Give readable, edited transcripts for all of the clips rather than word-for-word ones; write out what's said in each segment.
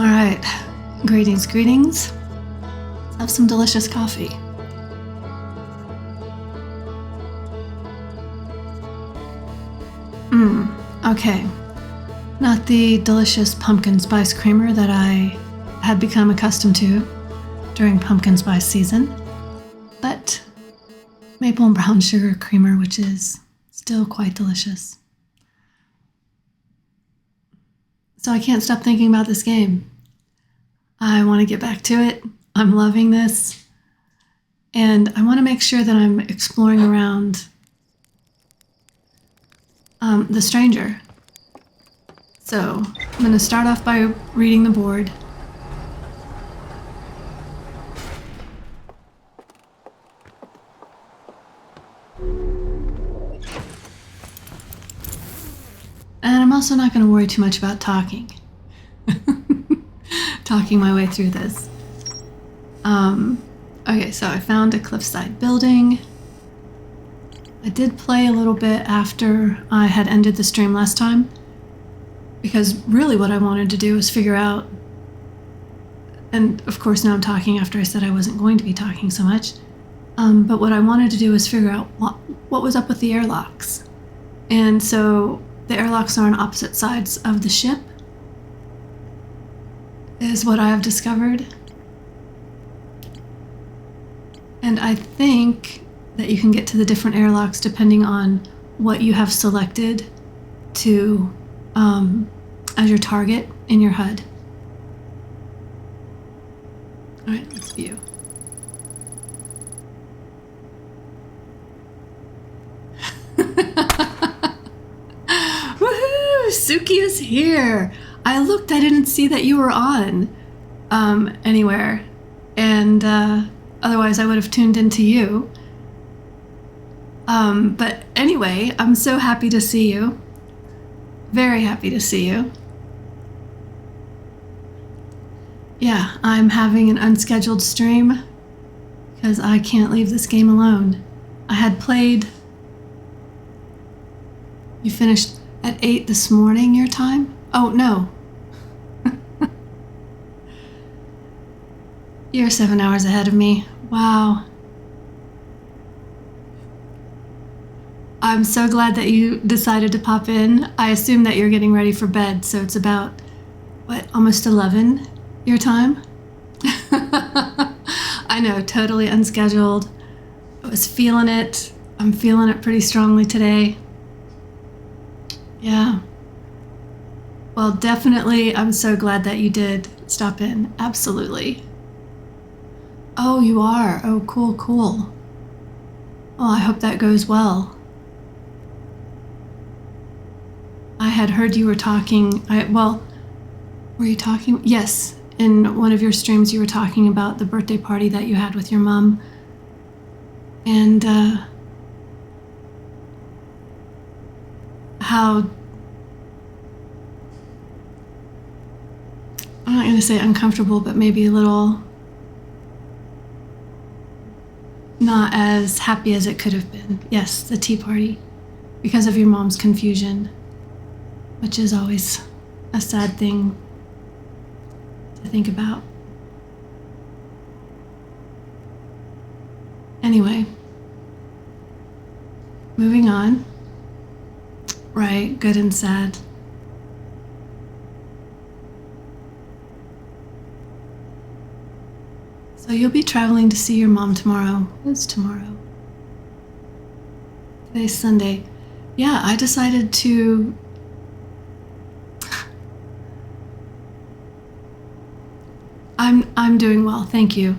All right. Greetings, greetings. Let's have some delicious coffee. Okay. Not the delicious pumpkin spice creamer that I had become accustomed to during pumpkin spice season, but maple and brown sugar creamer, which is still quite delicious. So I can't stop thinking about this game. I want to get back to it. I'm loving this. And I want to make sure that I'm exploring around the stranger. So I'm going to start off by reading the board. And I'm also not going to worry too much about talking. Talking my way through this. Okay, so I found a cliffside building. I did play a little bit after I had ended the stream last time, because really what I wanted to do was figure out, and of course now I'm talking after I said I wasn't going to be talking so much, but what I wanted to do was figure out what was up with the airlocks. And so the airlocks are on opposite sides of the ship, is what I have discovered. And I think that you can get to the different airlocks depending on what you have selected to as your target in your HUD. All right, let's view. Woohoo! Suki is here. I looked, I didn't see that you were on anywhere, and otherwise I would have tuned into you. But anyway, I'm so happy to see you. Very happy to see you. Yeah, I'm having an unscheduled stream because I can't leave this game alone. I had played... You finished at 8 this morning, your time? Oh, no. You're 7 hours ahead of me. Wow. I'm so glad that you decided to pop in. I assume that you're getting ready for bed, so it's about, almost 11 your time? I know, totally unscheduled. I was feeling it. I'm feeling it pretty strongly today. Yeah. Well, definitely, I'm so glad that you did stop in. Absolutely. Oh, you are? Oh, cool, cool. Well, I hope that goes well. I had heard you were talking, were you talking? Yes, in one of your streams you were talking about the birthday party that you had with your mom. And how, I'm not going to say uncomfortable, but maybe a little not as happy as it could have been. Yes, the tea party, because of your mom's confusion, which is always a sad thing to think about. Anyway, moving on. Right, good and sad. So you'll be traveling to see your mom tomorrow. It's tomorrow. Today's Sunday. Yeah, I decided to... I'm doing well, thank you.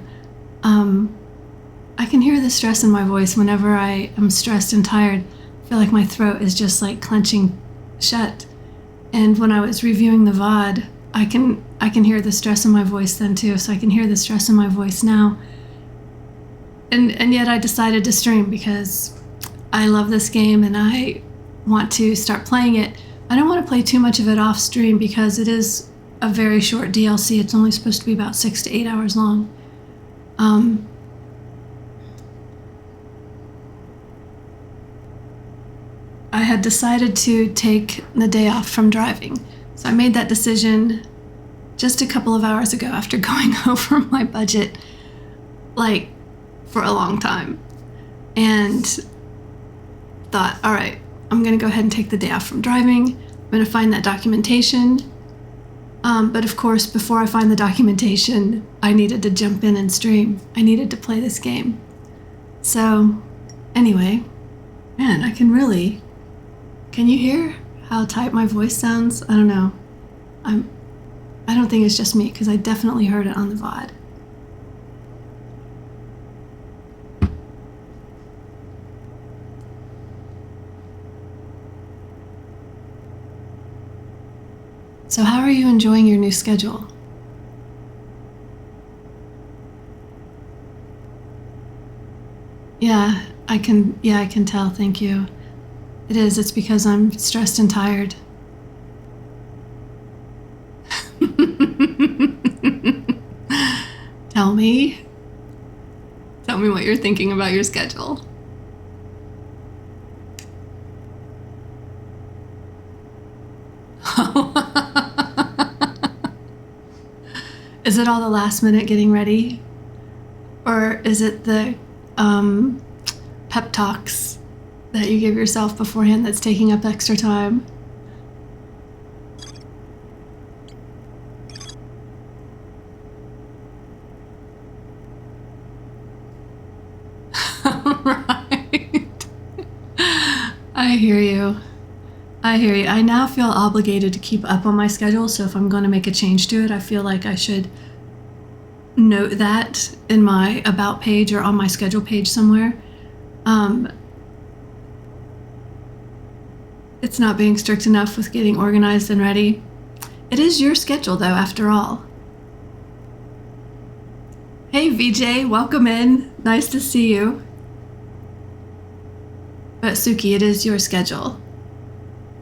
I can hear the stress in my voice whenever I am stressed and tired. I feel like my throat is just like clenching shut. And when I was reviewing the VOD, I can hear the stress in my voice then too, so I can hear the stress in my voice now. And yet I decided to stream because I love this game and I want to start playing it. I don't want to play too much of it off stream because it is a very short DLC. It's only supposed to be about 6 to 8 hours long. I had decided to take the day off from driving. So I made that decision just a couple of hours ago after going over my budget, like, for a long time. And thought, all right, I'm going to go ahead and take the day off from driving. I'm going to find that documentation. But of course, before I find the documentation, I needed to jump in and stream. I needed to play this game. So, anyway, man, can you hear how tight my voice sounds? I don't know. I don't think it's just me, because I definitely heard it on the VOD. So how are you enjoying your new schedule? Yeah, I can tell, thank you. It's because I'm stressed and tired. Tell me what you're thinking about your schedule. Is it all the last minute getting ready? Or is it the pep talks that you give yourself beforehand that's taking up extra time? Right. I hear you. I now feel obligated to keep up on my schedule, so if I'm going to make a change to it, I feel like I should note that in my about page or on my schedule page somewhere. It's not being strict enough with getting organized and ready. It is your schedule, though, after all. Hey, VJ, welcome in. Nice to see you. But Suki, it is your schedule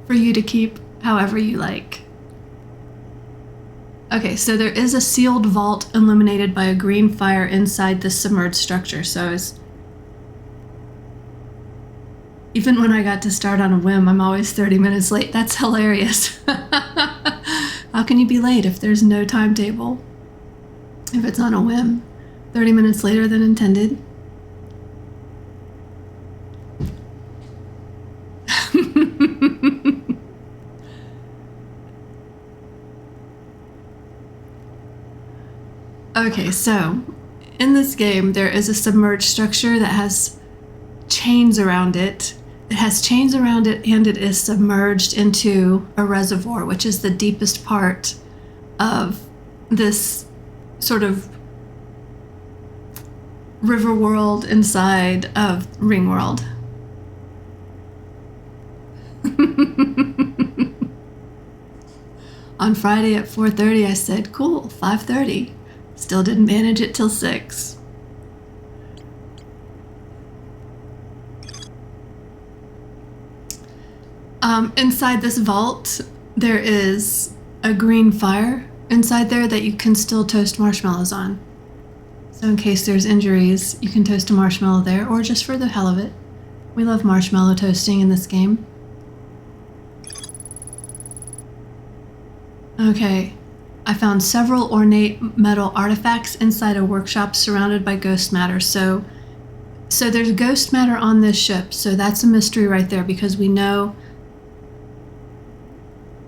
for you to keep however you like. Okay, so there is a sealed vault illuminated by a green fire inside the submerged structure. So even when I got to start on a whim, I'm always 30 minutes late. That's hilarious. How can you be late if there's no timetable? If it's on a whim, 30 minutes later than intended. Okay, so in this game, there is a submerged structure that has chains around it. It has chains around it, and it is submerged into a reservoir, which is the deepest part of this sort of river world inside of Ring World. On Friday at 4:30, I said, cool, 5:30. Still didn't manage it till 6. Inside this vault, there is a green fire inside there that you can still toast marshmallows on. So in case there's injuries, you can toast a marshmallow there, or just for the hell of it. We love marshmallow toasting in this game. Okay. I found several ornate metal artifacts inside a workshop surrounded by ghost matter. So there's ghost matter on this ship. So that's a mystery right there, because we know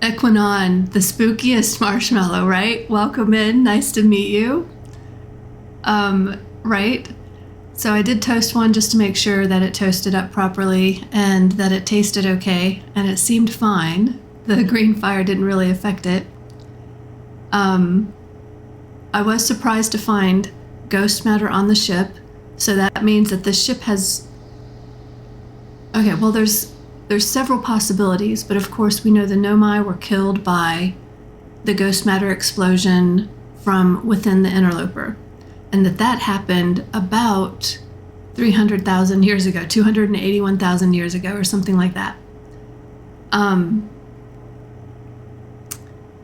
Equinon, the spookiest marshmallow, right? Welcome in. Nice to meet you. Right? So I did toast one just to make sure that it toasted up properly and that it tasted okay, and it seemed fine. The green fire didn't really affect it. I was surprised to find ghost matter on the ship, so that means that the ship has... Okay, well, there's several possibilities, but of course we know the Nomai were killed by the ghost matter explosion from within the interloper, and that happened about 300,000 years ago, 281,000 years ago, or something like that.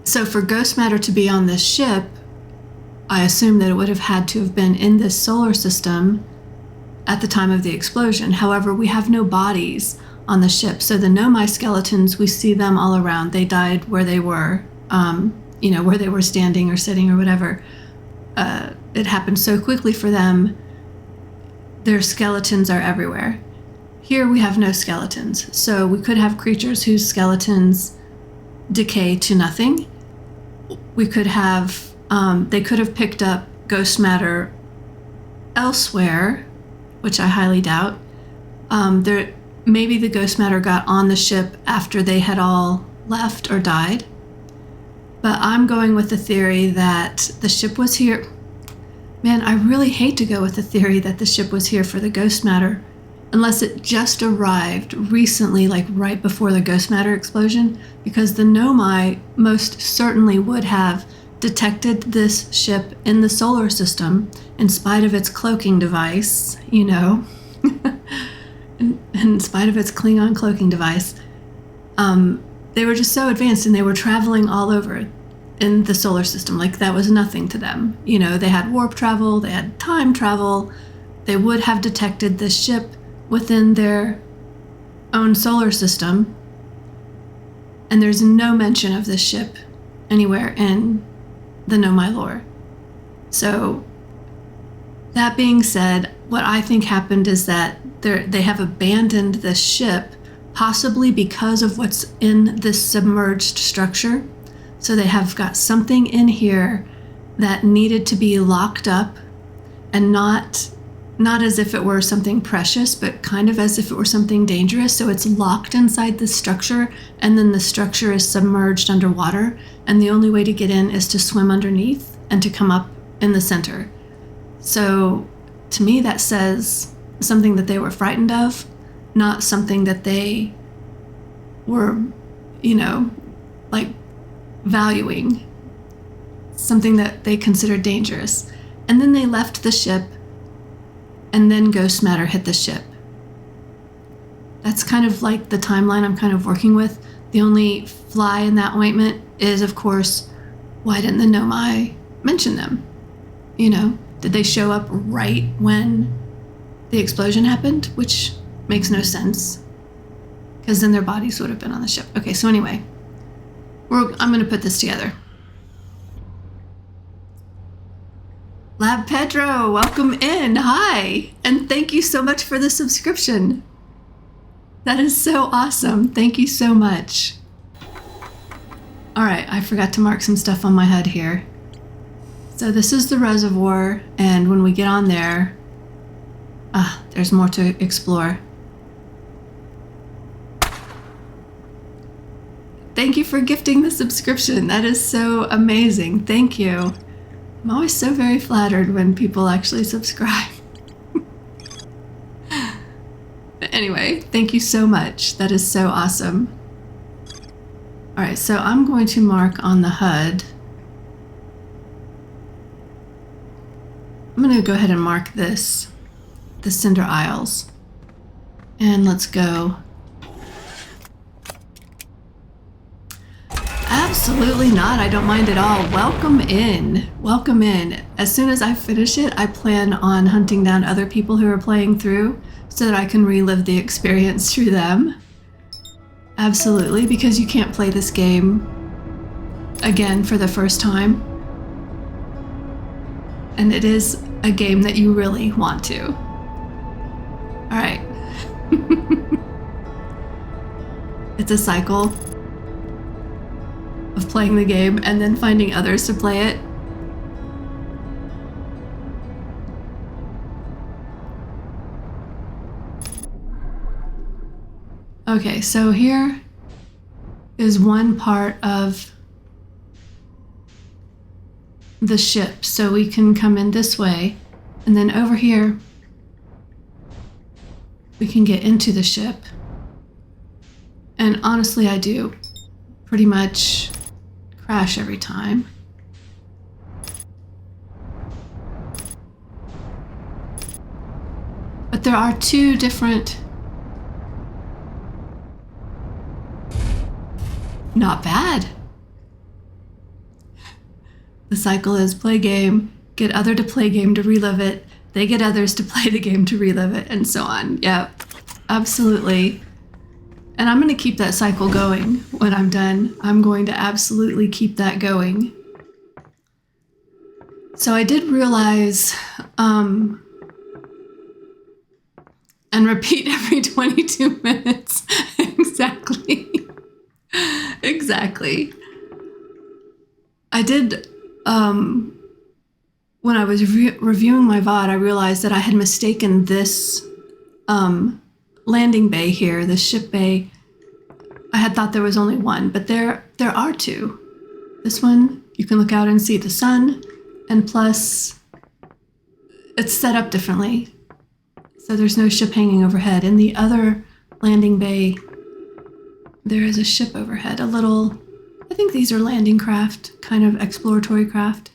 So for ghost matter to be on this ship, I assume that it would have had to have been in this solar system at the time of the explosion. However, we have no bodies on the ship. So the Nomai skeletons, we see them all around. They died where they were where they were standing or sitting or whatever. It happened so quickly for them. Their skeletons are everywhere. Here we have no skeletons, so we could have creatures whose skeletons decay to nothing. We could have, they could have picked up ghost matter elsewhere, which I highly doubt. Maybe the ghost matter got on the ship after they had all left or died. But I'm going with the theory that the ship was here. Man, I really hate to go with the theory that the ship was here for the ghost matter, unless it just arrived recently, like right before the ghost matter explosion, because the Nomai most certainly would have detected this ship in the solar system in spite of its cloaking device, in spite of its Klingon cloaking device. They were just so advanced, and they were traveling all over in the solar system. Like, that was nothing to them. They had warp travel, they had time travel. They would have detected this ship within their own solar system. And there's no mention of this ship anywhere in the Nomai lore. So, that being said, what I think happened is that they have abandoned this ship, possibly because of what's in this submerged structure. So they have got something in here that needed to be locked up, and not as if it were something precious, but kind of as if it were something dangerous. So it's locked inside the structure, and then the structure is submerged underwater, and the only way to get in is to swim underneath and to come up in the center. So to me, that says something that they were frightened of, not something that they were, like valuing, something that they considered dangerous. And then they left the ship, and then ghost matter hit the ship. That's kind of like the timeline I'm kind of working with. The only fly in that ointment is, of course, why didn't the Nomai mention them? Did they show up right when the explosion happened? Which makes no sense, because then their bodies would have been on the ship. Okay, so anyway, I'm going to put this together. Lab Pedro, welcome in. Hi, and thank you so much for the subscription. That is so awesome. Thank you so much. All right, I forgot to mark some stuff on my HUD here. So this is the reservoir, and when we get on there, there's more to explore. Thank you for gifting the subscription. That is so amazing. Thank you. I'm always so very flattered when people actually subscribe. But anyway, thank you so much. That is so awesome. All right, so I'm going to mark on the HUD. I'm going to go ahead and mark the Cinder Isles. And let's go. Absolutely not. I don't mind at all. Welcome in. Welcome in. As soon as I finish it, I plan on hunting down other people who are playing through so that I can relive the experience through them. Absolutely, because you can't play this game again for the first time. And it is a game that you really want to. All right. It's a cycle of playing the game and then finding others to play it. Okay, so here is one part of the ship, so we can come in this way, and then over here we can get into the ship. And honestly, I do pretty much crash every time. But there are two different... Not bad. The cycle is play game, get other to play game to relive it, they get others to play the game to relive it, and so on. Yeah, absolutely. And I'm going to keep that cycle going when I'm done. I'm going to absolutely keep that going. So I did realize, and repeat every 22 minutes. Exactly. Exactly. I did, when I was reviewing my VOD, I realized that I had mistaken this landing bay here, the ship bay. I had thought there was only one, but there are two. This one, you can look out and see the sun, and plus, it's set up differently. So there's no ship hanging overhead. In the other landing bay, there is a ship overhead, a little, I think these are landing craft, kind of exploratory craft.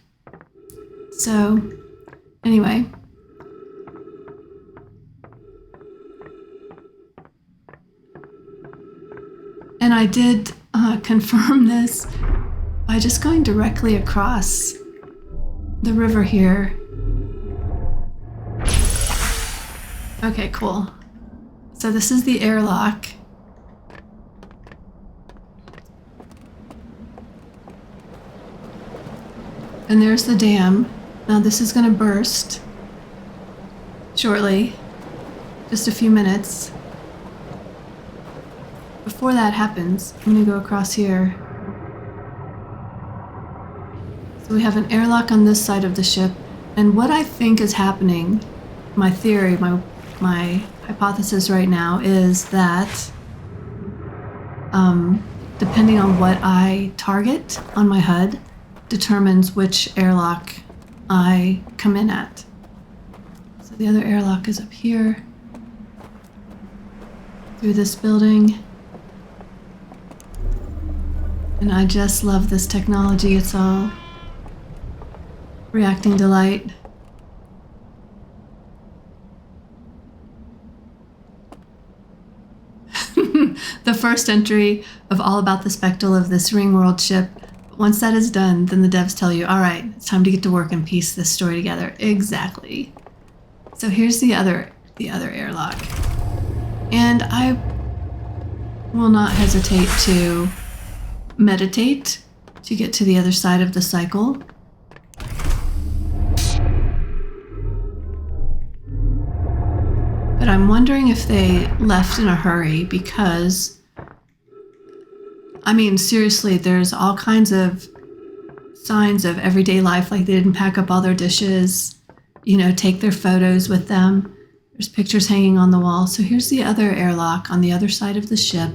So, anyway. And I did confirm this by just going directly across the river here. Okay, cool. So this is the airlock. And there's the dam. Now this is going to burst shortly. Just a few minutes. Before that happens, I'm going to go across here. So we have an airlock on this side of the ship. And what I think is happening, my theory, my hypothesis right now is that depending on what I target on my HUD determines which airlock I come in at. So the other airlock is up here through this building. And I just love this technology. It's all reacting to light. The first entry of All About the Spectral of this Ringworld ship. Once that is done, then the devs tell you, all right, it's time to get to work and piece this story together. Exactly. So here's the other airlock. And I will not hesitate to meditate to get to the other side of the cycle. But I'm wondering if they left in a hurry because, I mean, seriously, there's all kinds of signs of everyday life, like they didn't pack up all their dishes, take their photos with them. There's pictures hanging on the wall. So here's the other airlock on the other side of the ship.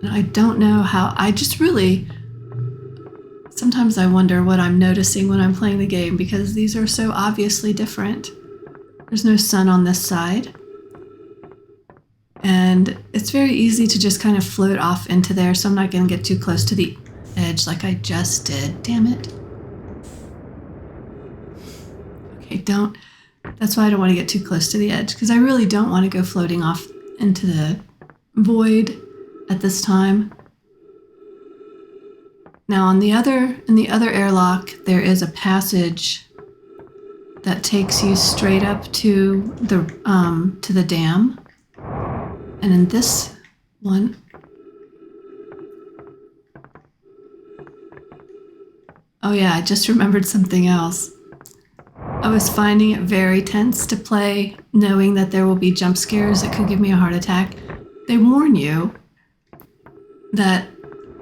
And I don't know how, sometimes I wonder what I'm noticing when I'm playing the game because these are so obviously different. There's no sun on this side. And it's very easy to just kind of float off into there, so I'm not going to get too close to the edge like I just did. Damn it. Okay, that's why I don't want to get too close to the edge, because I really don't want to go floating off into the void at this time. Now in the other airlock, there is a passage that takes you straight up to the dam. And in this one, oh yeah, I just remembered something else. I was finding it very tense to play, knowing that there will be jump scares that could give me a heart attack. They warn you that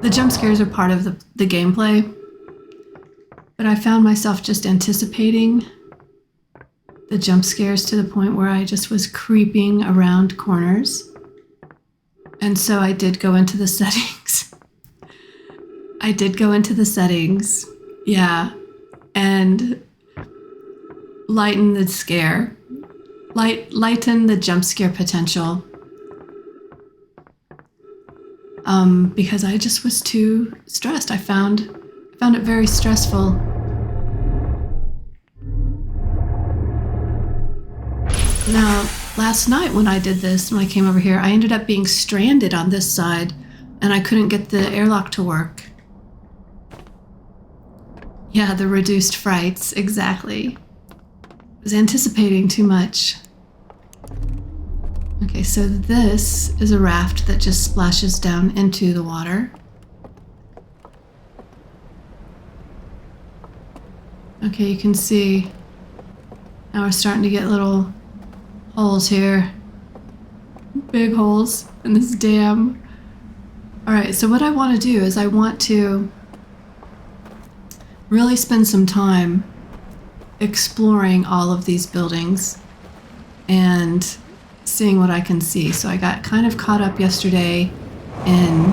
the jump scares are part of the gameplay, but I found myself just anticipating the jump scares to the point where I just was creeping around corners. And so I did go into the settings. Yeah, and lighten the scare. Lighten the jump scare potential. Because I just was too stressed. I found it very stressful. Now, last night when I did this, when I came over here, I ended up being stranded on this side, and I couldn't get the airlock to work. Yeah, the reduced frights, exactly. I was anticipating too much. Okay, so this is a raft that just splashes down into the water. Okay, you can see now we're starting to get little holes here. Big holes in this dam. Alright, so what I want to do is I want to really spend some time exploring all of these buildings and seeing what I can see. So I got kind of caught up yesterday in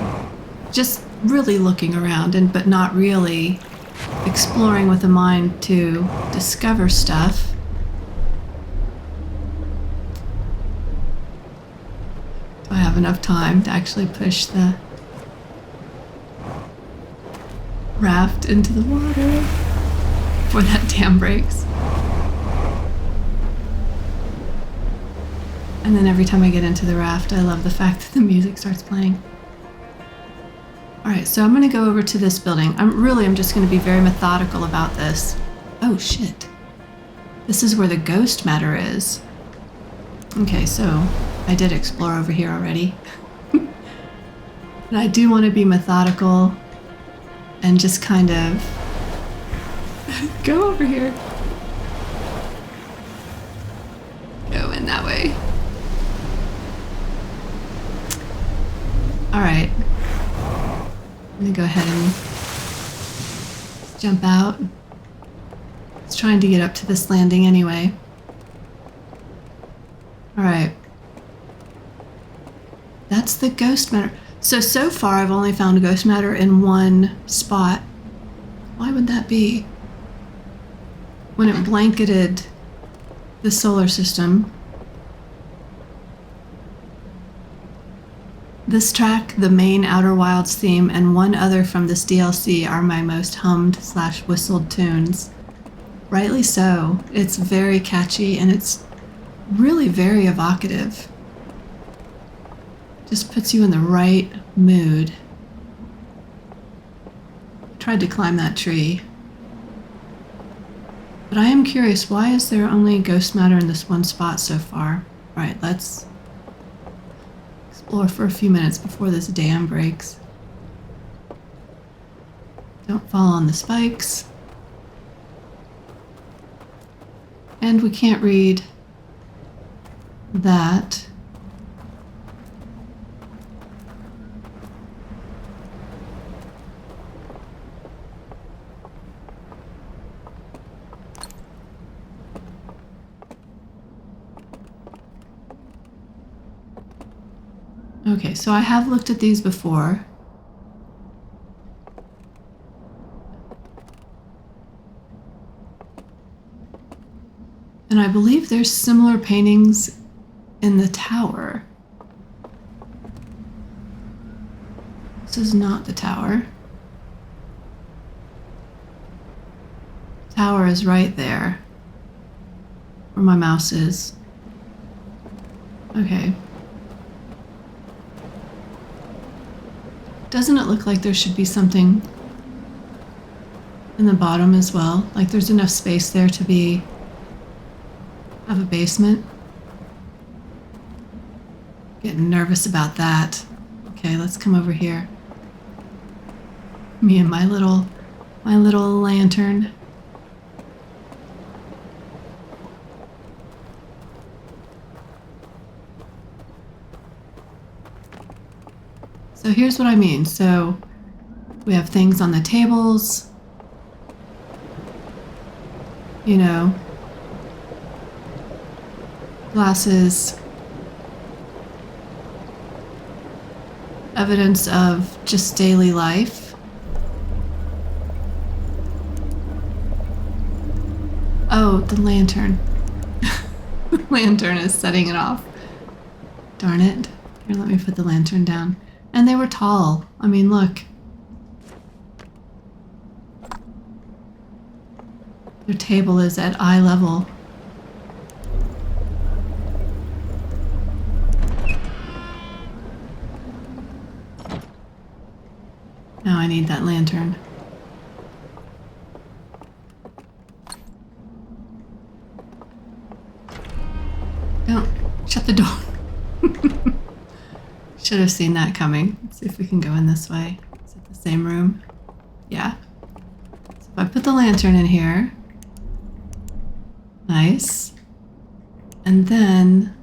just really looking around but not really exploring with a mind to discover stuff. Do I have enough time to actually push the raft into the water before that dam breaks? And then every time I get into the raft, I love the fact that the music starts playing. Alright, so I'm going to go over to this building. I'm just going to be very methodical about this. Oh shit. This is where the ghost matter is. Okay, so I did explore over here already. But I do want to be methodical and just kind of go over here. Go in that way. Alright. I'm gonna go ahead and jump out. I was trying to get up to this landing anyway. Alright. That's the ghost matter. So far I've only found ghost matter in one spot. Why would that be? When it blanketed the solar system. This track, the main Outer Wilds theme, and one other from this DLC are my most hummed/whistled tunes. Rightly so. It's very catchy and it's really very evocative. Just puts you in the right mood. I tried to climb that tree. But I am curious, why is there only ghost matter in this one spot so far? Right, let's explore for a few minutes before this dam breaks. Don't fall on the spikes. And we can't read that. Okay, so I have looked at these before. And I believe there's similar paintings in the tower. This is not the tower. Tower is right there, where my mouse is. Okay. Doesn't it look like there should be something in the bottom as well? Like there's enough space there to have a basement? Getting nervous about that. Okay, let's come over here. Me and my little lantern. So here's what I mean. So we have things on the tables, you know, glasses, evidence of just daily life. Oh, the lantern. The lantern is setting it off. Darn it. Here, let me put the lantern down. And they were tall. I mean, look. Their table is at eye level. Now I need that lantern. Don't shut the door. Should have seen that coming. Let's see if we can go in this way. Is it the same room? Yeah. So if I put the lantern in here. Nice. And then...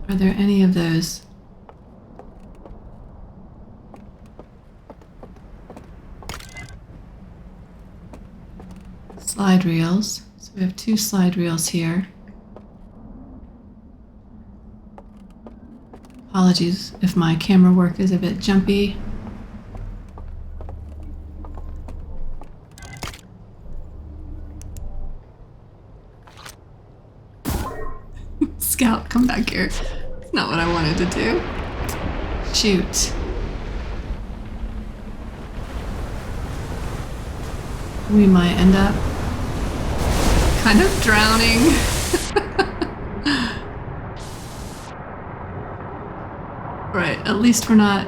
Are there any of those? Slide reels. So we have 2 slide reels here. Apologies if my camera work is a bit jumpy. Scout, come back here. It's not what I wanted to do. Shoot. We might end up kind of drowning. Right, at least we're not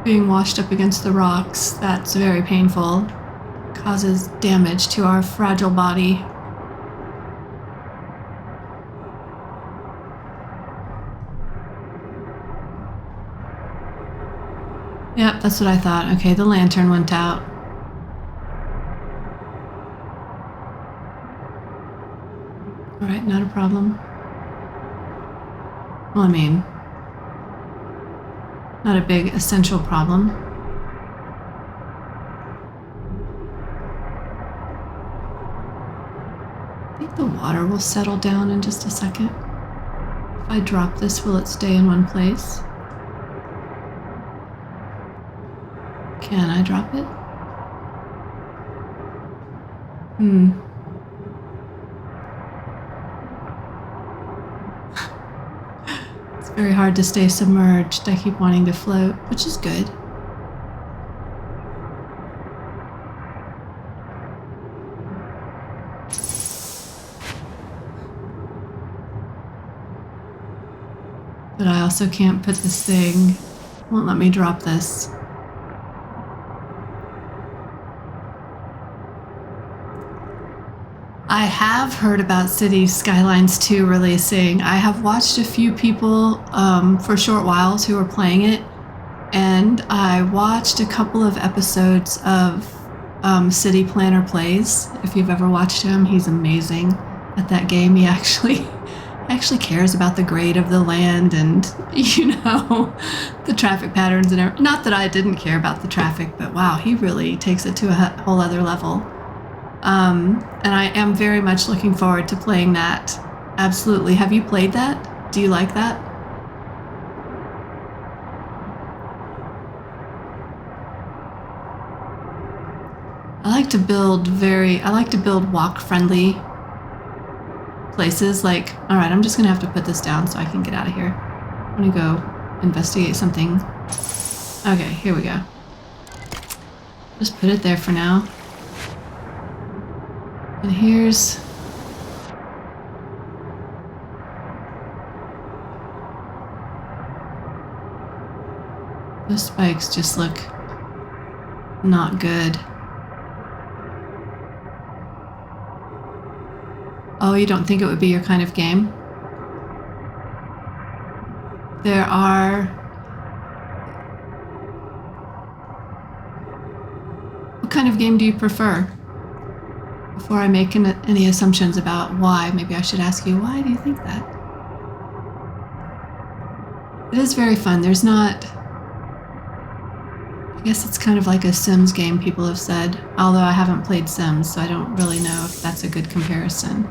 being washed up against the rocks. That's very painful. Causes damage to our fragile body. Yep, that's what I thought. Okay, the lantern went out. Alright, not a problem. Well, I mean, not a big essential problem. I think the water will settle down in just a second. If I drop this, will it stay in one place? Can I drop it? It's very hard to stay submerged. I keep wanting to float, which is good. But I also can't put this thing, won't let me drop this. I have heard about Cities Skylines 2 releasing. I have watched a few people for short whiles who are playing it, and I watched a couple of episodes of City Planner Plays. If you've ever watched him, he's amazing at that game. He actually cares about the grade of the land and, you know, the traffic patterns and everything. Not that I didn't care about the traffic, but wow, he really takes it to a whole other level. And I am very much looking forward to playing that. Absolutely. Have you played that? Do you like that? I like to build walk-friendly places. Like, all right, I'm just gonna have to put this down so I can get out of here. I'm gonna go investigate something. Okay, here we go. Just put it there for now. And here's... Those spikes just look not good. Oh, you don't think it would be your kind of game? There are... What kind of game do you prefer? Before I make any assumptions about why, maybe I should ask you, why do you think that? It is very fun. There's not... I guess it's kind of like a Sims game, people have said. Although I haven't played Sims, so I don't really know if that's a good comparison.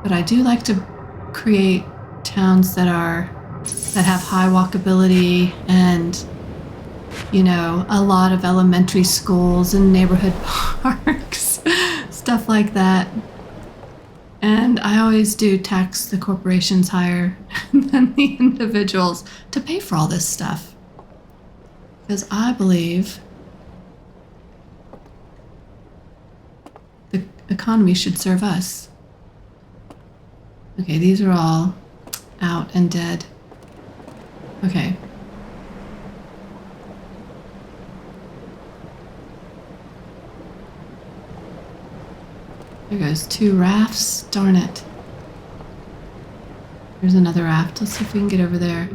But I do like to create towns that have high walkability and, you know, a lot of elementary schools and neighborhood parks, stuff like that. And I always do tax the corporations higher than the individuals to pay for all this stuff. Because I believe the economy should serve us. Okay, these are all out and dead. Okay. There goes 2 rafts. Darn it. There's another raft. Let's see if we can get over there.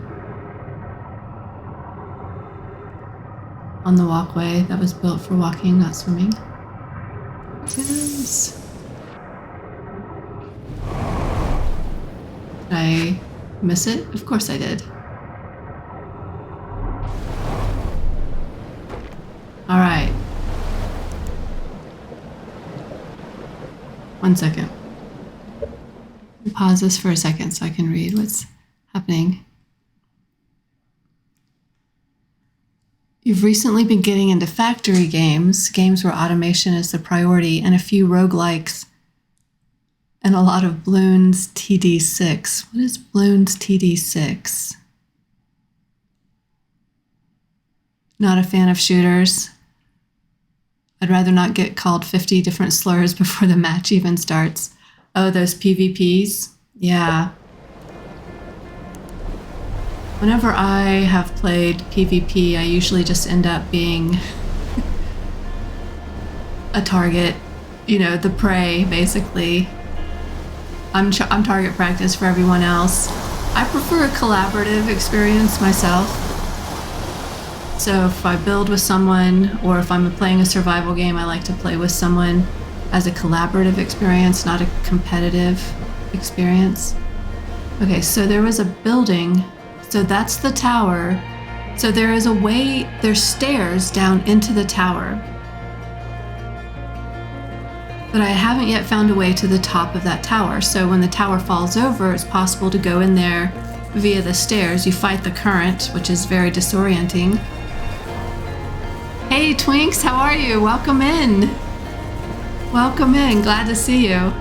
On the walkway that was built for walking, not swimming. Yes. Did I miss it? Of course I did. All right. 1 second. Pause this for a second so I can read what's happening. You've recently been getting into factory games where automation is the priority, and a few roguelikes, and a lot of Bloons TD6. What is Bloons TD6? Not a fan of shooters. I'd rather not get called 50 different slurs before the match even starts. Oh, those PvPs? Yeah. Whenever I have played PvP, I usually just end up being a target, you know, the prey, basically. I'm target practice for everyone else. I prefer a collaborative experience myself. So if I build with someone, or if I'm playing a survival game, I like to play with someone as a collaborative experience, not a competitive experience. Okay, so there was a building. So that's the tower. So there is a way, there's stairs down into the tower. But I haven't yet found a way to the top of that tower. So when the tower falls over, it's possible to go in there via the stairs. You fight the current, which is very disorienting. Hey Twinks, how are you? Welcome in. Welcome in, glad to see you.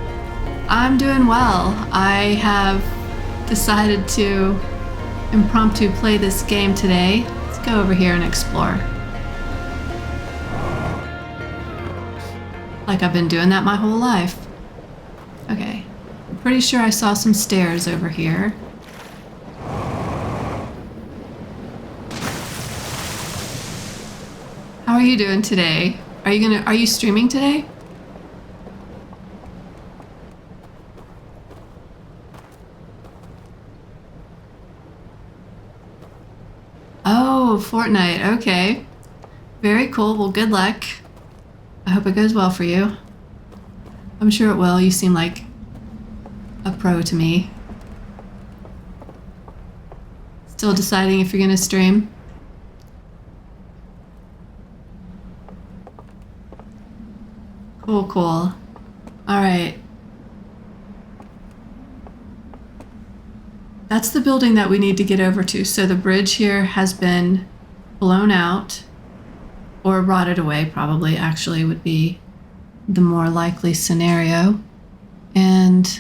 I'm doing well. I have decided to impromptu play this game today. Let's go over here and explore. Like I've been doing that my whole life. Okay, I'm pretty sure I saw some stairs over here. How are you doing today? Are you streaming today? Oh, Fortnite. Okay. Very cool. Well, good luck. I hope it goes well for you. I'm sure it will. You seem like a pro to me. Still deciding if you're going to stream? Cool, cool. All right. That's the building that we need to get over to. So the bridge here has been blown out or rotted away, probably actually would be the more likely scenario. And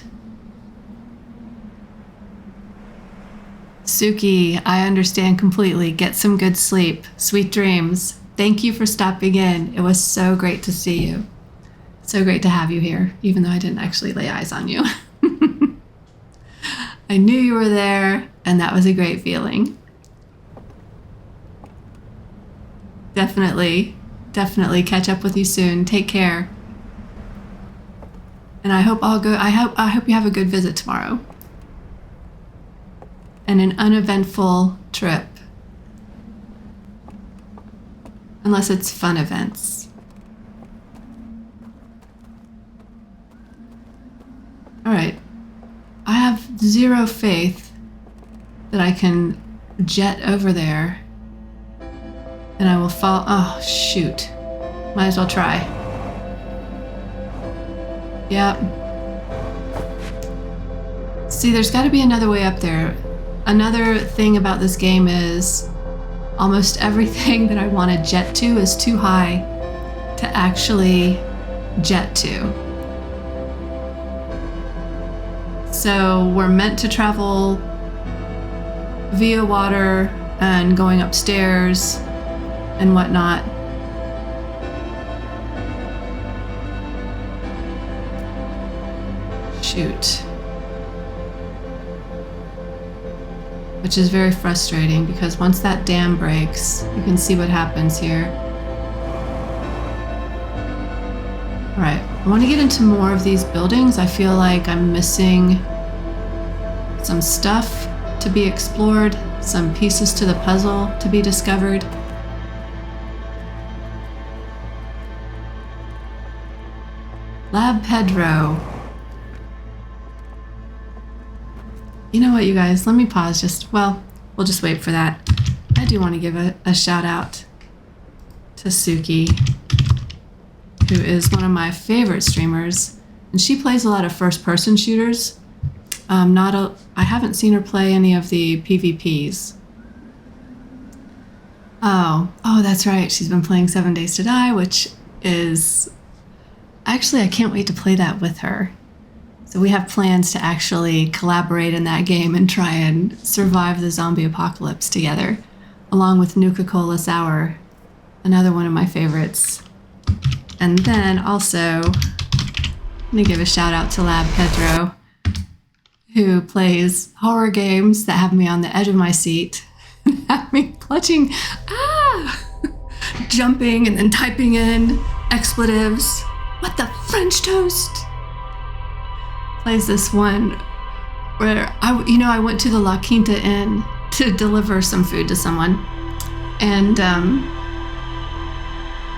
Suki, I understand completely. Get some good sleep. Sweet dreams. Thank you for stopping in. It was so great to see you. So great to have you here, even though I didn't actually lay eyes on you. I knew you were there, and that was a great feeling. Definitely catch up with you soon. Take care. And I hope you have a good visit tomorrow. And an uneventful trip. Unless it's fun events. All right. I have zero faith that I can jet over there and I will fall. Oh, shoot. Might as well try. Yep. See, there's got to be another way up there. Another thing about this game is almost everything that I want to jet to is too high to actually jet to. So we're meant to travel via water and going upstairs and whatnot. Shoot. Which is very frustrating because once that dam breaks, you can see what happens here. All right, I want to get into more of these buildings. I feel like I'm missing some stuff to be explored, some pieces to the puzzle to be discovered. Lab Pedro. You know what, you guys? Let me pause we'll just wait for that. I do want to give a shout out to Suki, who is one of my favorite streamers, and she plays a lot of first-person shooters. I haven't seen her play any of the PvPs. Oh, that's right. She's been playing 7 Days to Die, which is... Actually, I can't wait to play that with her. So we have plans to actually collaborate in that game and try and survive the zombie apocalypse together, along with Nuka-Cola Sour, another one of my favorites. And then also, I'm going to give a shout out to Lab Pedro, who plays horror games that have me on the edge of my seat, have me clutching, jumping and then typing in expletives. What the French toast? Plays this one where I went to the La Quinta Inn to deliver some food to someone, and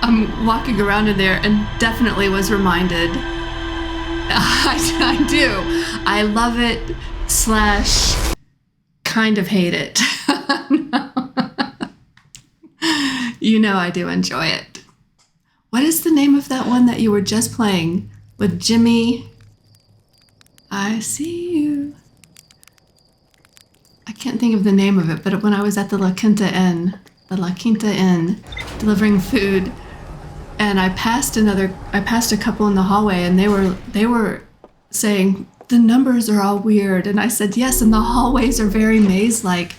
I'm walking around in there and definitely was reminded. I do. I love it / kind of hate it. You know I do enjoy it. What is the name of that one that you were just playing with Jimmy? I see you. I can't think of the name of it, but when I was at the La Quinta Inn, delivering food, and I passed a couple in the hallway, and they were saying the numbers are all weird, and I said yes, and the hallways are very maze-like,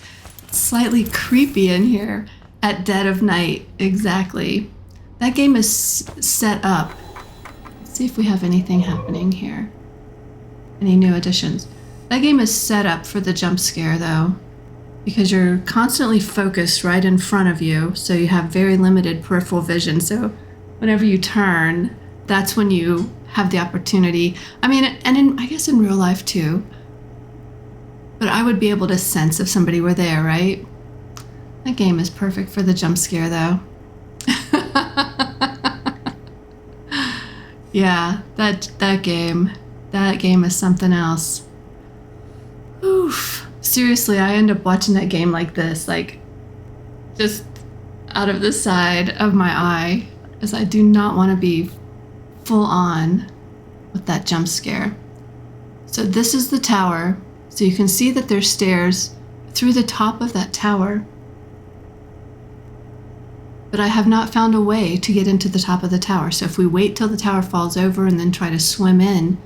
slightly creepy in here at dead of night. Exactly. That game is set up. Let's see if we have anything happening here. Any new additions? That game is set up for the jump scare though, because you're constantly focused right in front of you, so you have very limited peripheral vision. So whenever you turn, that's when you have the opportunity. I mean, and I guess in real life too, but I would be able to sense if somebody were there, right? That game is perfect for the jump scare though. Yeah, that game is something else. Oof. Seriously, I end up watching that game like this, like just out of the side of my eye, as I do not want to be full on with that jump scare. So this is the tower. So you can see that there's stairs through the top of that tower. But I have not found a way to get into the top of the tower. So if we wait till the tower falls over and then try to swim in,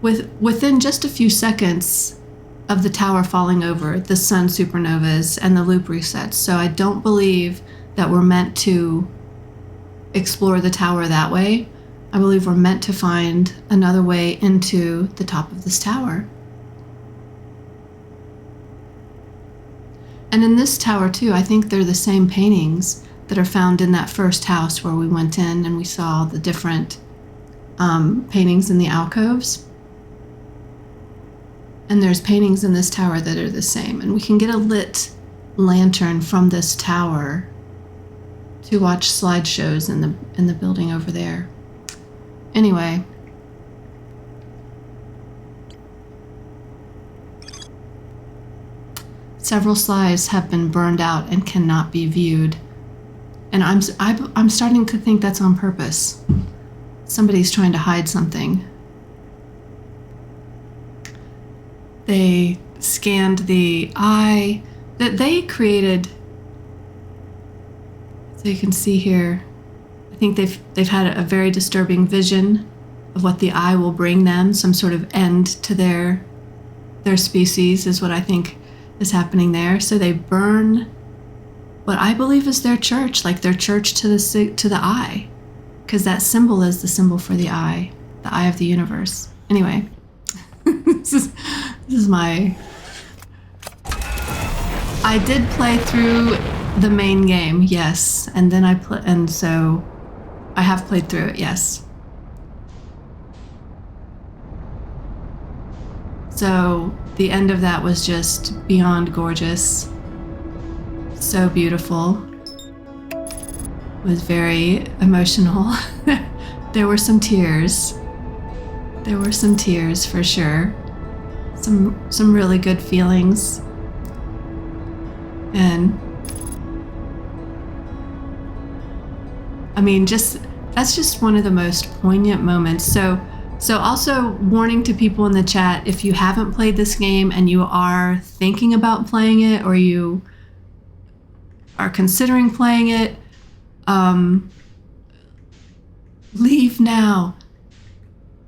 within just a few seconds of the tower falling over, the sun supernovas and the loop resets. So I don't believe that we're meant to explore the tower that way. I believe we're meant to find another way into the top of this tower. And in this tower too, I think they're the same paintings that are found in that first house where we went in and we saw the different paintings in the alcoves. And there's paintings in this tower that are the same. And we can get a lit lantern from this tower to watch slideshows in the building over there. Anyway. Several slides have been burned out and cannot be viewed. And I'm starting to think that's on purpose. Somebody's trying to hide something. They scanned the eye that they created. So you can see here, I think they've had a very disturbing vision of what the eye will bring them, some sort of end to their species is what I think is happening there. So they burn what I believe is their church, like their church to the eye, because that symbol is the symbol for the eye of the universe. Anyway, this is my. I did play through the main game, yes, and then so I have played through it, yes. So the end of that was just beyond gorgeous. So beautiful. It was very emotional. There were some tears. There were some tears for sure. Some really good feelings. And I mean, that's just one of the most poignant moments. So also warning to people in the chat, if you haven't played this game and you are thinking about playing it, or you are considering playing it, leave now.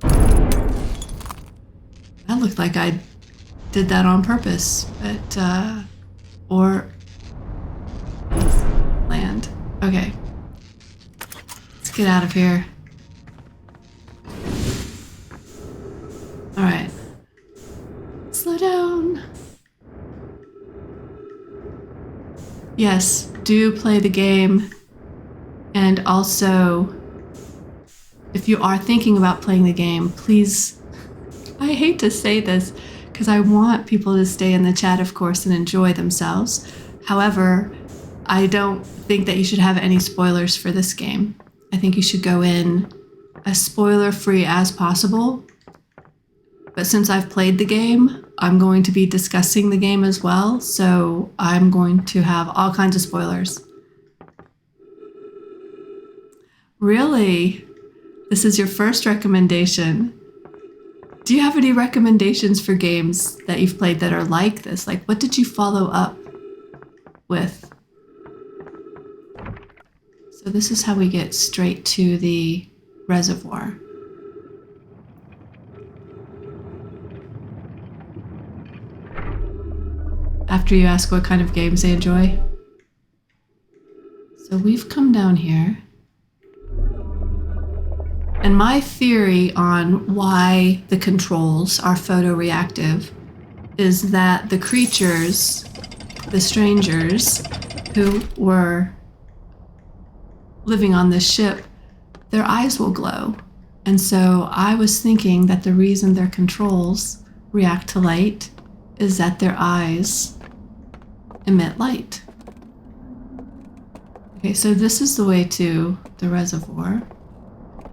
That looked like I did that on purpose, but or land. Okay. Let's get out of here. All right. Slow down. Yes, do play the game. And also, if you are thinking about playing the game, please, I hate to say this because I want people to stay in the chat, of course, and enjoy themselves. However, I don't think that you should have any spoilers for this game. I think you should go in as spoiler-free as possible. But since I've played the game, I'm going to be discussing the game as well, so I'm going to have all kinds of spoilers. Really? This is your first recommendation? Do you have any recommendations for games that you've played that are like this? Like, what did you follow up with? So this is how we get straight to the reservoir. After you ask what kind of games they enjoy. So we've come down here. And my theory on why the controls are photoreactive is that the creatures, the strangers who were living on this ship, their eyes will glow. And so I was thinking that the reason their controls react to light is that their eyes emit light. Okay, so this is the way to the reservoir.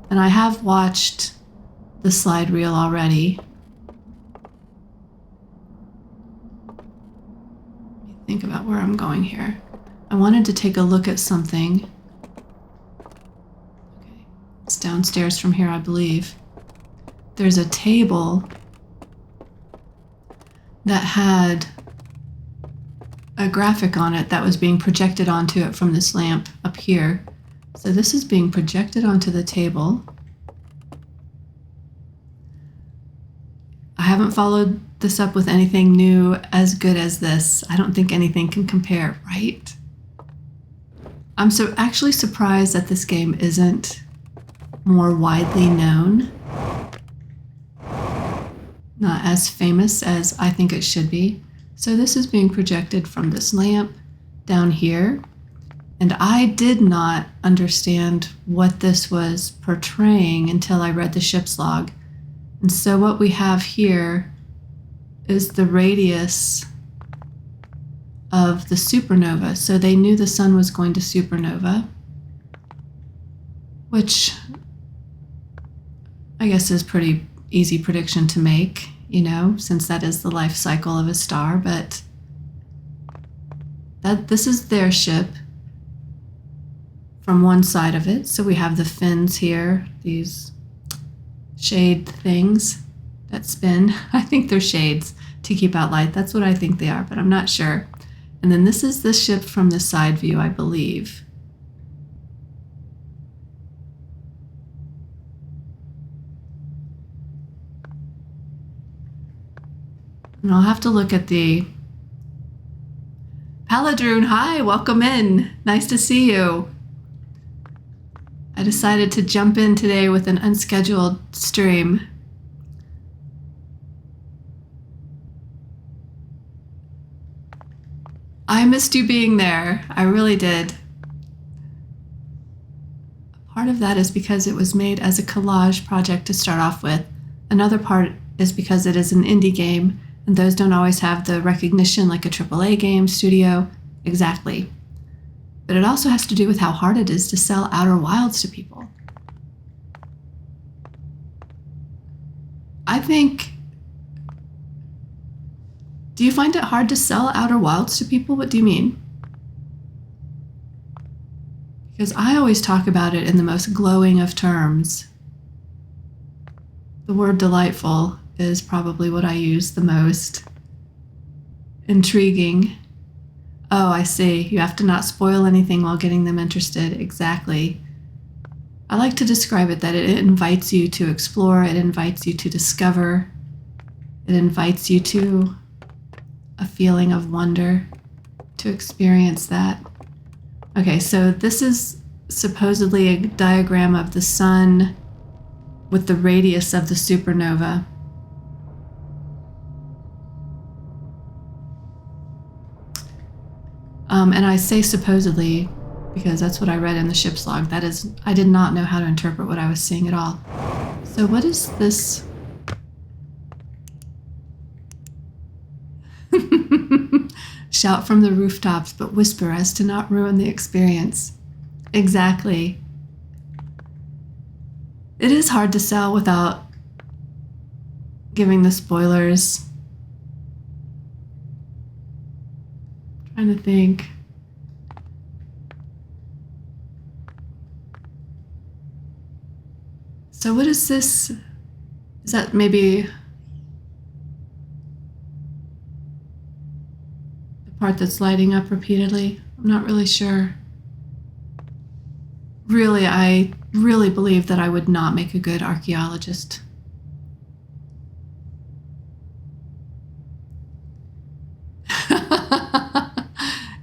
And I have watched the slide reel already. Let me think about where I'm going here. I wanted to take a look at something. Okay, it's downstairs from here, I believe. There's a table that had a graphic on it that was being projected onto it from this lamp up here. So this is being projected onto the table. I haven't followed this up with anything new as good as this. I don't think anything can compare, right? I'm actually surprised that this game isn't more widely known. Not as famous as I think it should be. So this is being projected from this lamp down here. And I did not understand what this was portraying until I read the ship's log. And so what we have here is the radius of the supernova. So they knew the sun was going to supernova, which I guess is pretty easy prediction to make, you know, since that is the life cycle of a star. But this is their ship. From one side of it. So we have the fins here, these shade things that spin. I think they're shades to keep out light. That's what I think they are, but I'm not sure. And then this is the ship from the side view, I believe. And I'll have to look at the Paladrune. Hi, welcome in. Nice to see you. I decided to jump in today with an unscheduled stream. I missed you being there. I really did. Part of that is because it was made as a collage project to start off with. Another part is because it is an indie game, and those don't always have the recognition like a AAA game studio. Exactly. But it also has to do with how hard it is to sell Outer Wilds to people. I think... Do you find it hard to sell Outer Wilds to people? What do you mean? Because I always talk about it in the most glowing of terms. The word delightful is probably what I use the most. Intriguing. Oh, I see. You have to not spoil anything while getting them interested. Exactly. I like to describe it that it invites you to explore, it invites you to discover, it invites you to a feeling of wonder, to experience that. Okay, so this is supposedly a diagram of the sun with the radius of the supernova. And I say supposedly because that's what I read in the ship's log. That is, I did not know how to interpret what I was seeing at all. So what is this? Shout from the rooftops, but whisper as to not ruin the experience. Exactly. It is hard to sell without giving the spoilers. Trying to think. So what is this? Is that maybe the part that's lighting up repeatedly? I'm not really sure. Really, I really believe that I would not make a good archaeologist.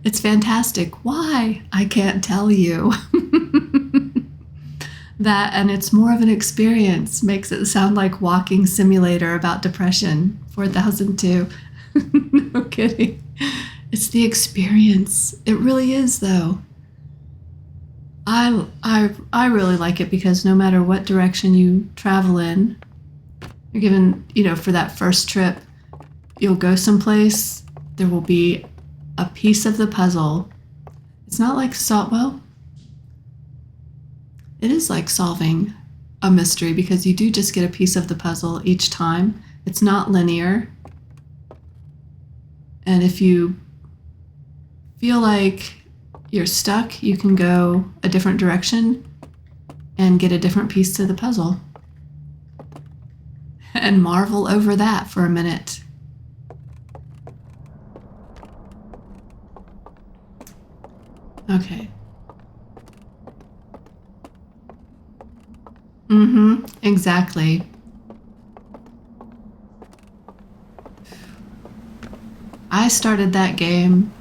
It's fantastic. Why? I can't tell you. That, and it's more of an experience, makes it sound like Walking Simulator about depression. 4002. No kidding. It's the experience. It really is, though. I really like it because no matter what direction you travel in, you're given, for that first trip, you'll go someplace, there will be a piece of the puzzle. It's not like it is like solving a mystery because you do just get a piece of the puzzle each time. It's not linear. And if you feel like you're stuck, you can go a different direction and get a different piece to the puzzle. And marvel over that for a minute. Okay. Exactly. I started that game.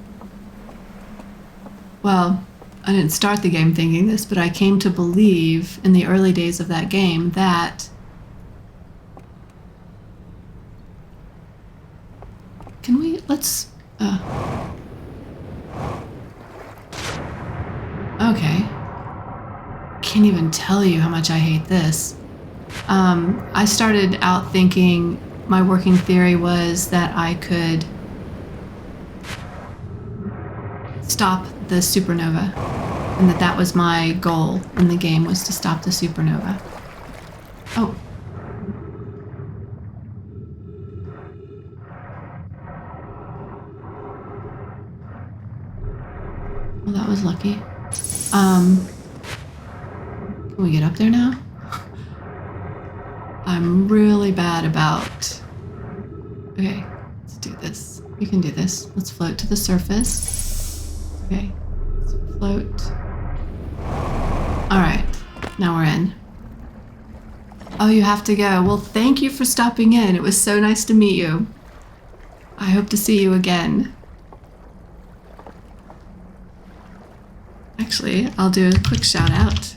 Well, I didn't start the game thinking this, but I came to believe in the early days of that game that okay. Can't even tell you how much I hate this. I started out thinking my working theory was that I could stop the supernova, and that was my goal in the game, was to stop the supernova. Oh. Well, that was lucky. Can we get up there now? I'm really bad about... Okay, let's do this. You can do this. Let's float to the surface. Okay, let's float. Alright, now we're in. Oh, you have to go. Well, thank you for stopping in. It was so nice to meet you. I hope to see you again. Actually, I'll do a quick shout out.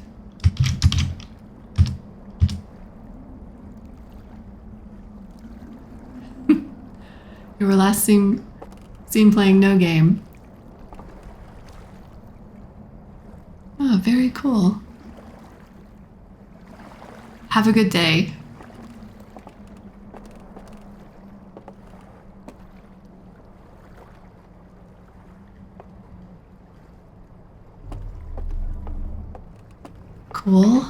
You were last seen playing No Game. Oh, very cool. Have a good day. Cool.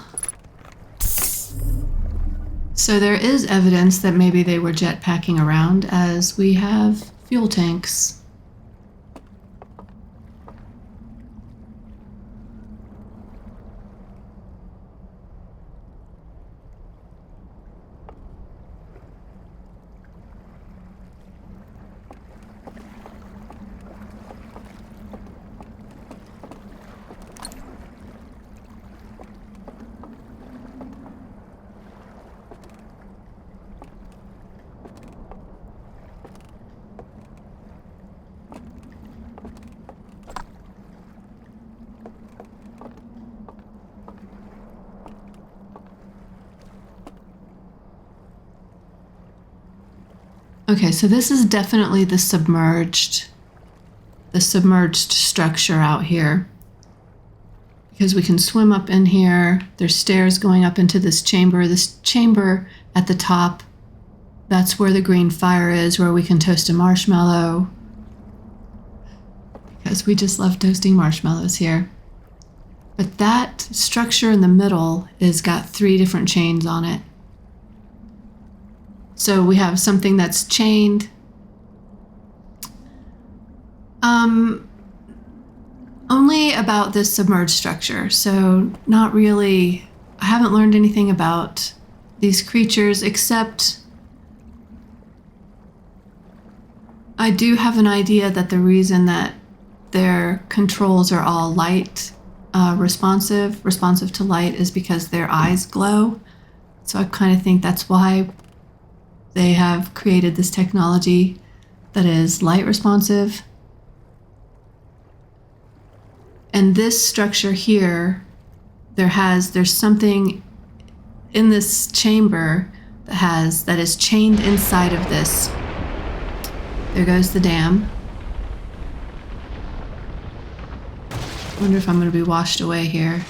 So there is evidence that maybe they were jetpacking around, as we have fuel tanks. Okay, so this is definitely the submerged structure out here. Because we can swim up in here. There's stairs going up into this chamber. This chamber at the top, that's where the green fire is, where we can toast a marshmallow. Because we just love toasting marshmallows here. But that structure in the middle is got 3 different chains on it. So we have something that's chained. Only about this submerged structure. So not really, I haven't learned anything about these creatures, except I do have an idea that the reason that their controls are all light responsive to light, is because their eyes glow. So I kind of think that's why they have created this technology that is light responsive. And this structure here, there's something in this chamber that is chained inside of this. There goes the dam. I wonder if I'm going to be washed away here.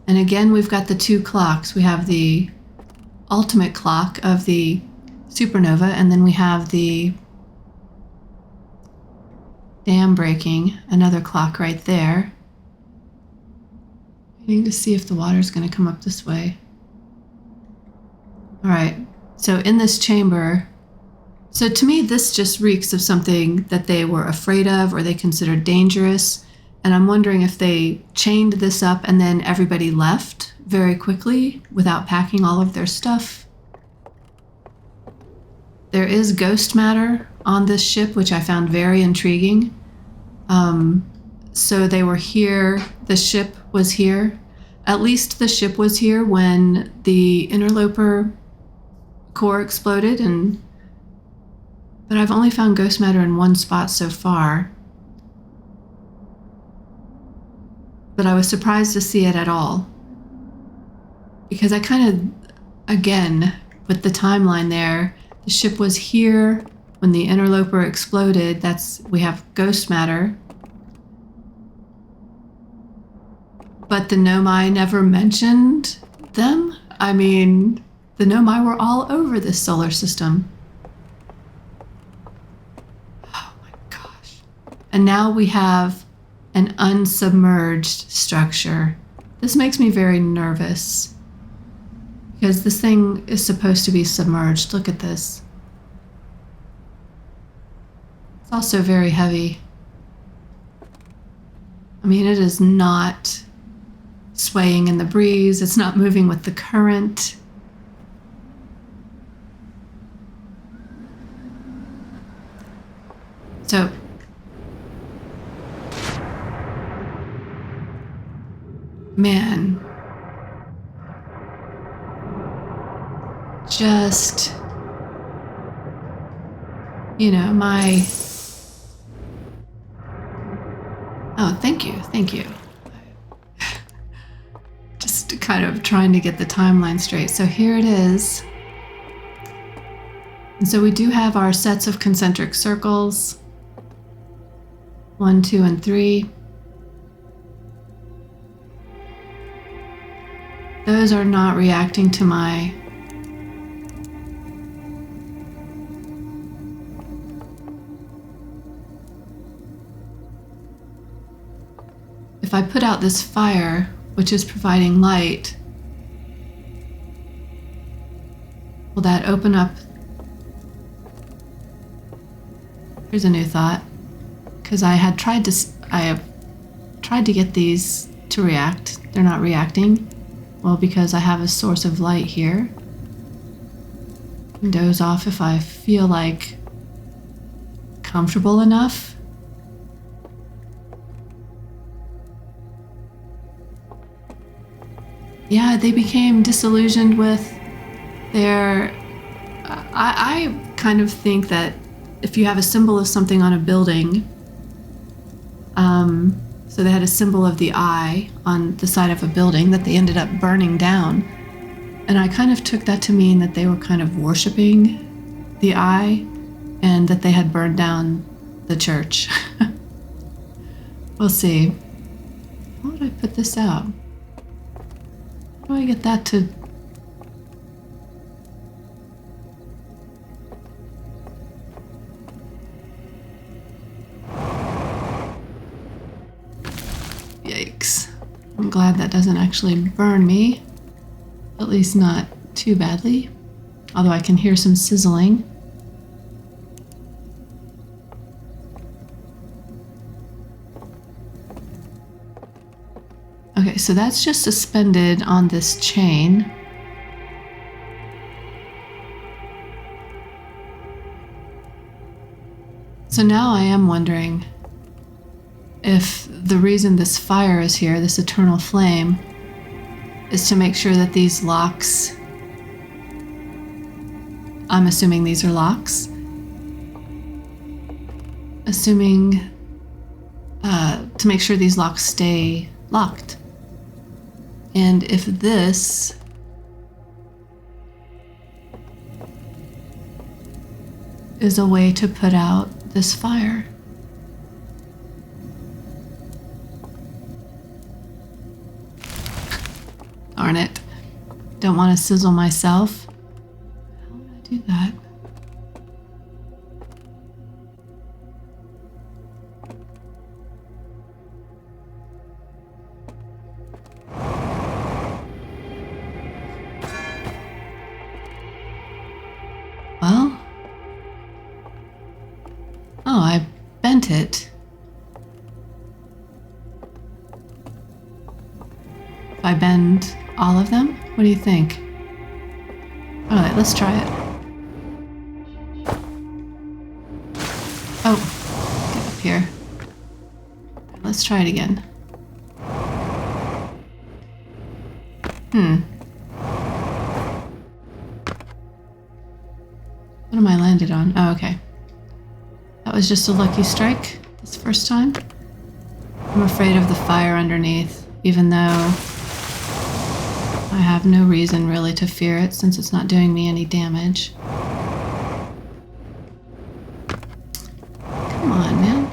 And again, we've got the 2 clocks. We have the ultimate clock of the supernova, and then we have the dam breaking, another clock right there. Waiting to see if the water's going to come up this way. All right, so in this chamber, so to me this just reeks of something that they were afraid of or they considered dangerous, and I'm wondering if they chained this up and then everybody left very quickly without packing all of their stuff. There is ghost matter on this ship, which I found very intriguing. So they were here, the ship was here. At least the ship was here when the interloper core exploded, but I've only found ghost matter in 1 spot so far. But I was surprised to see it at all. Because I kind of, again, with the timeline there, the ship was here when the interloper exploded. We have ghost matter. But the Nomai never mentioned them. I mean, the Nomai were all over this solar system. Oh my gosh. And now we have an unsubmerged structure. This makes me very nervous. Because this thing is supposed to be submerged. Look at this. It's also very heavy. I mean, it is not swaying in the breeze. It's not moving with the current. So, man, just, oh, thank you. Just kind of trying to get the timeline straight. So here it is. And so we do have our sets of concentric circles. 1, 2, and 3. Those are not reacting to my... if I put out this fire, which is providing light, will that open up? Here's a new thought. Because I have tried to get these to react. They're not reacting. Well, because I have a source of light here. I can doze off if I feel like comfortable enough. Yeah, they became disillusioned with their... I kind of think that if you have a symbol of something on a building, so they had a symbol of the eye on the side of a building that they ended up burning down. And I kind of took that to mean that they were kind of worshiping the eye and that they had burned down the church. We'll see. How would I put this out? How do I get that to... Yikes. I'm glad that doesn't actually burn me. At least not too badly. Although I can hear some sizzling. Okay, so that's just suspended on this chain. So now I am wondering if the reason this fire is here, this eternal flame, is to make sure that these locks, I'm assuming these are locks, assuming to make sure these locks stay locked. And if this is a way to put out this fire. Darn it. Don't want to sizzle myself. How would I do that? Well, oh, I bent it. If I bend all of them? What do you think? All right, let's try it. Oh, get up here. Let's try it again. What am I landed on? Oh, okay. That was just a lucky strike this first time. I'm afraid of the fire underneath, even though I have no reason really to fear it since it's not doing me any damage. Come on, man.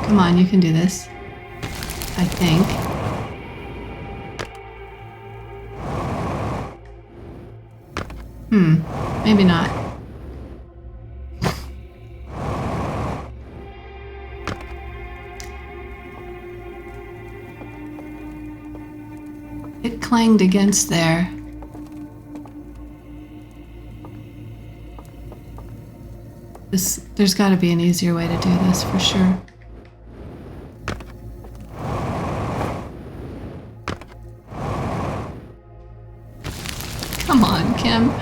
Come on, you can do this. I think. Maybe not. It clanged against there. There's got to be an easier way to do this for sure. Come on, Kim.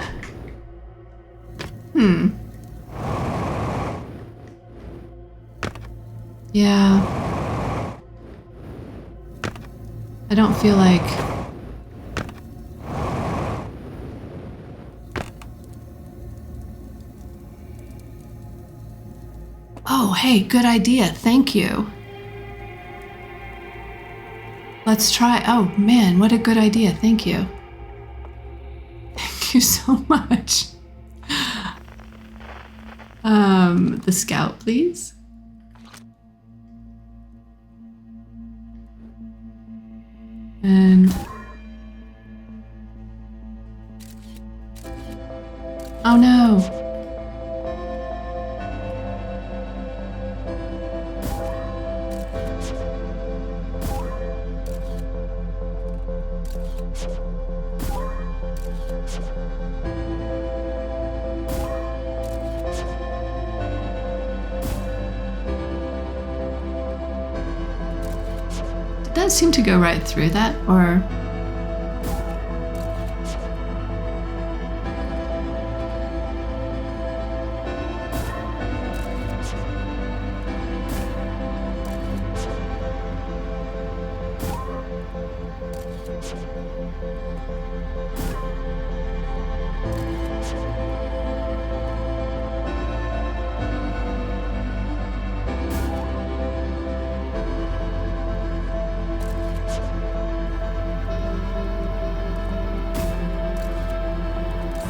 Yeah. I don't feel like... Oh, hey, good idea. Thank you. Let's try... Oh, man, what a good idea. Thank you. Thank you so much. The scout, please. And... Oh no! does seem to go right through that, or...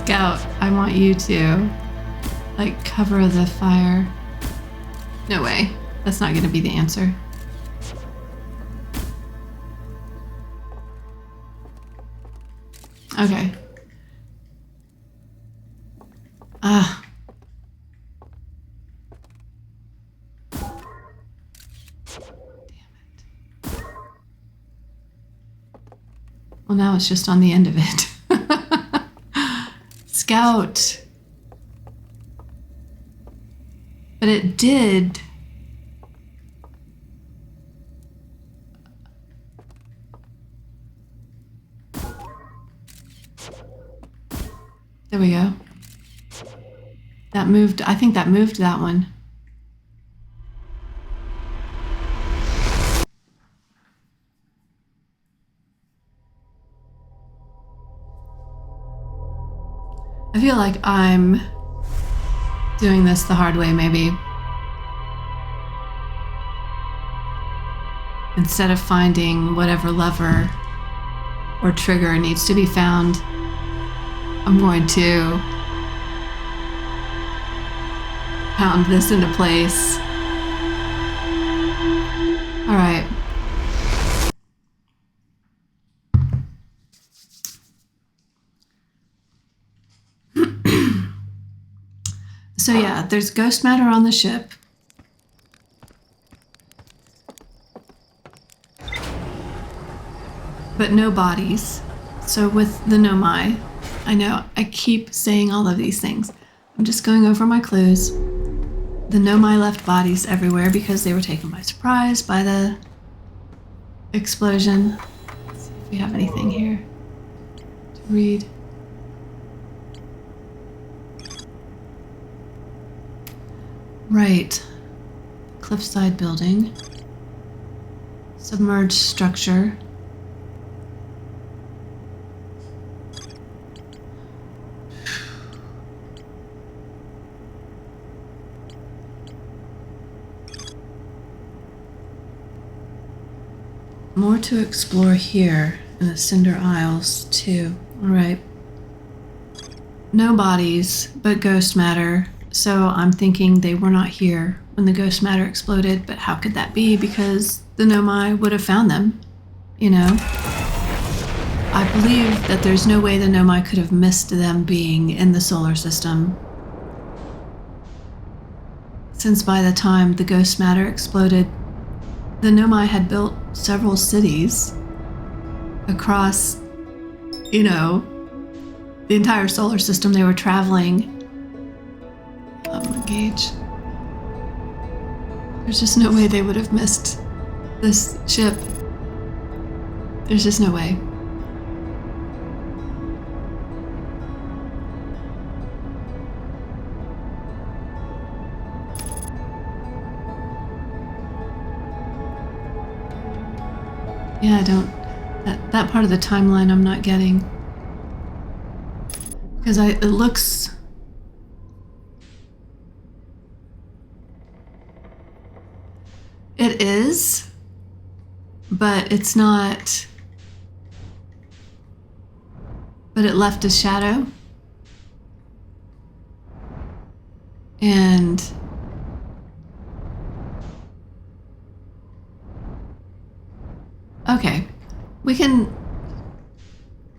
Scout, I want you to, like, cover the fire. No way. That's not going to be the answer. Okay. Ah. Damn it. Well, now it's just on the end of it. Scout. But it did. There we go. That moved. I think that moved that one. I feel like I'm doing this the hard way, maybe. Instead of finding whatever lever or trigger needs to be found, I'm going to pound this into place. All right. So yeah, there's ghost matter on the ship. But no bodies. So with the Nomai, I know I keep saying all of these things. I'm just going over my clues. The Nomai left bodies everywhere because they were taken by surprise by the explosion. Let's see if we have anything here to read. Right. Cliffside building. Submerged structure. More to explore here in the Cinder Isles, too. All right. No bodies, but ghost matter. So I'm thinking they were not here when the ghost matter exploded, but how could that be? Because the Nomai would have found them, you know? I believe that there's no way the Nomai could have missed them being in the solar system, since by the time the ghost matter exploded, the Nomai had built several cities across, you know, the entire solar system. They were traveling. Engage. There's just no way they would have missed this ship. There's just no way. Yeah, I don't... That part of the timeline I'm not getting. Because it looks... It is, but it's not... But it left a shadow. And... Okay, we can...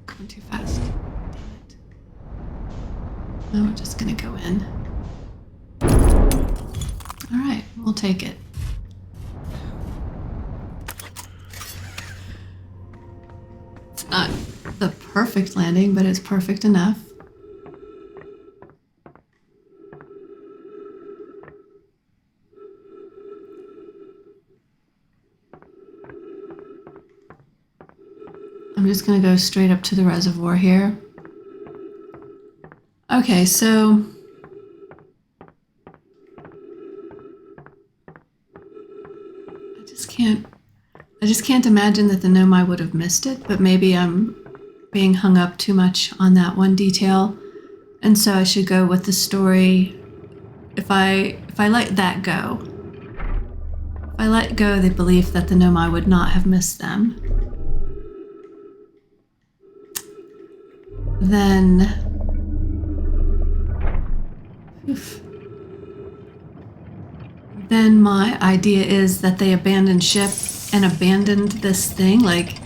Going too fast. Damn it. No, we're just gonna go in. All right, we'll take it. It's not the perfect landing, but it's perfect enough. I'm just going to go straight up to the reservoir here. Okay, so I just can't imagine that the Nomai would have missed it, but maybe I'm being hung up too much on that one detail. And so I should go with the story. If I let that go, if I let go the belief that the Nomai would not have missed them, then then my idea is that they abandoned ship and abandoned this thing. Like,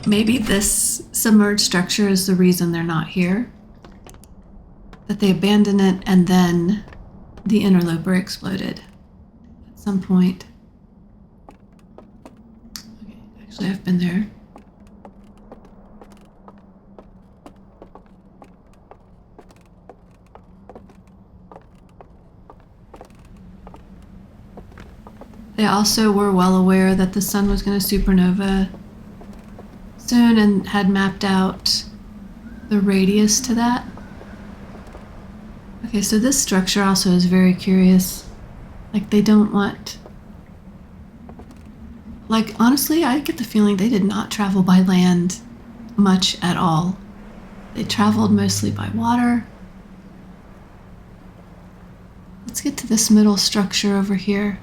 maybe this submerged structure is the reason they're not here. That they abandoned it and then the interloper exploded at some point. Okay, actually, I've been there. They also were well aware that the sun was going to supernova soon and had mapped out the radius to that. Okay, so this structure also is very curious. Like, they don't want... Like, honestly, I get the feeling they did not travel by land much at all. They traveled mostly by water. Let's get to this middle structure over here.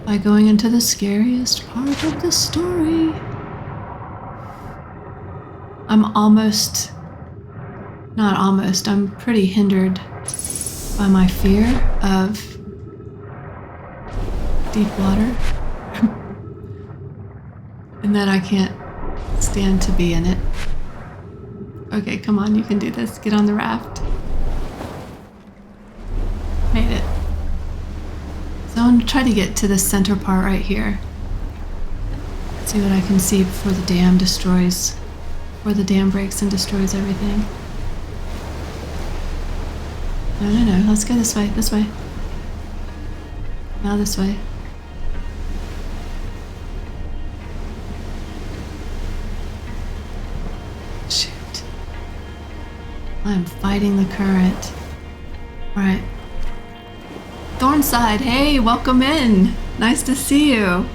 By going into the scariest part of the story. I'm pretty hindered by my fear of deep water. And that I can't stand to be in it. Okay, come on, you can do this. Get on the raft. Made it. So I'm going to try to get to the center part right here. See what I can see before the dam destroys, before the dam breaks and destroys everything. No, let's go this way, Now this way. Shoot. I'm fighting the current. Alright. Thornside, hey, welcome in. Nice to see you.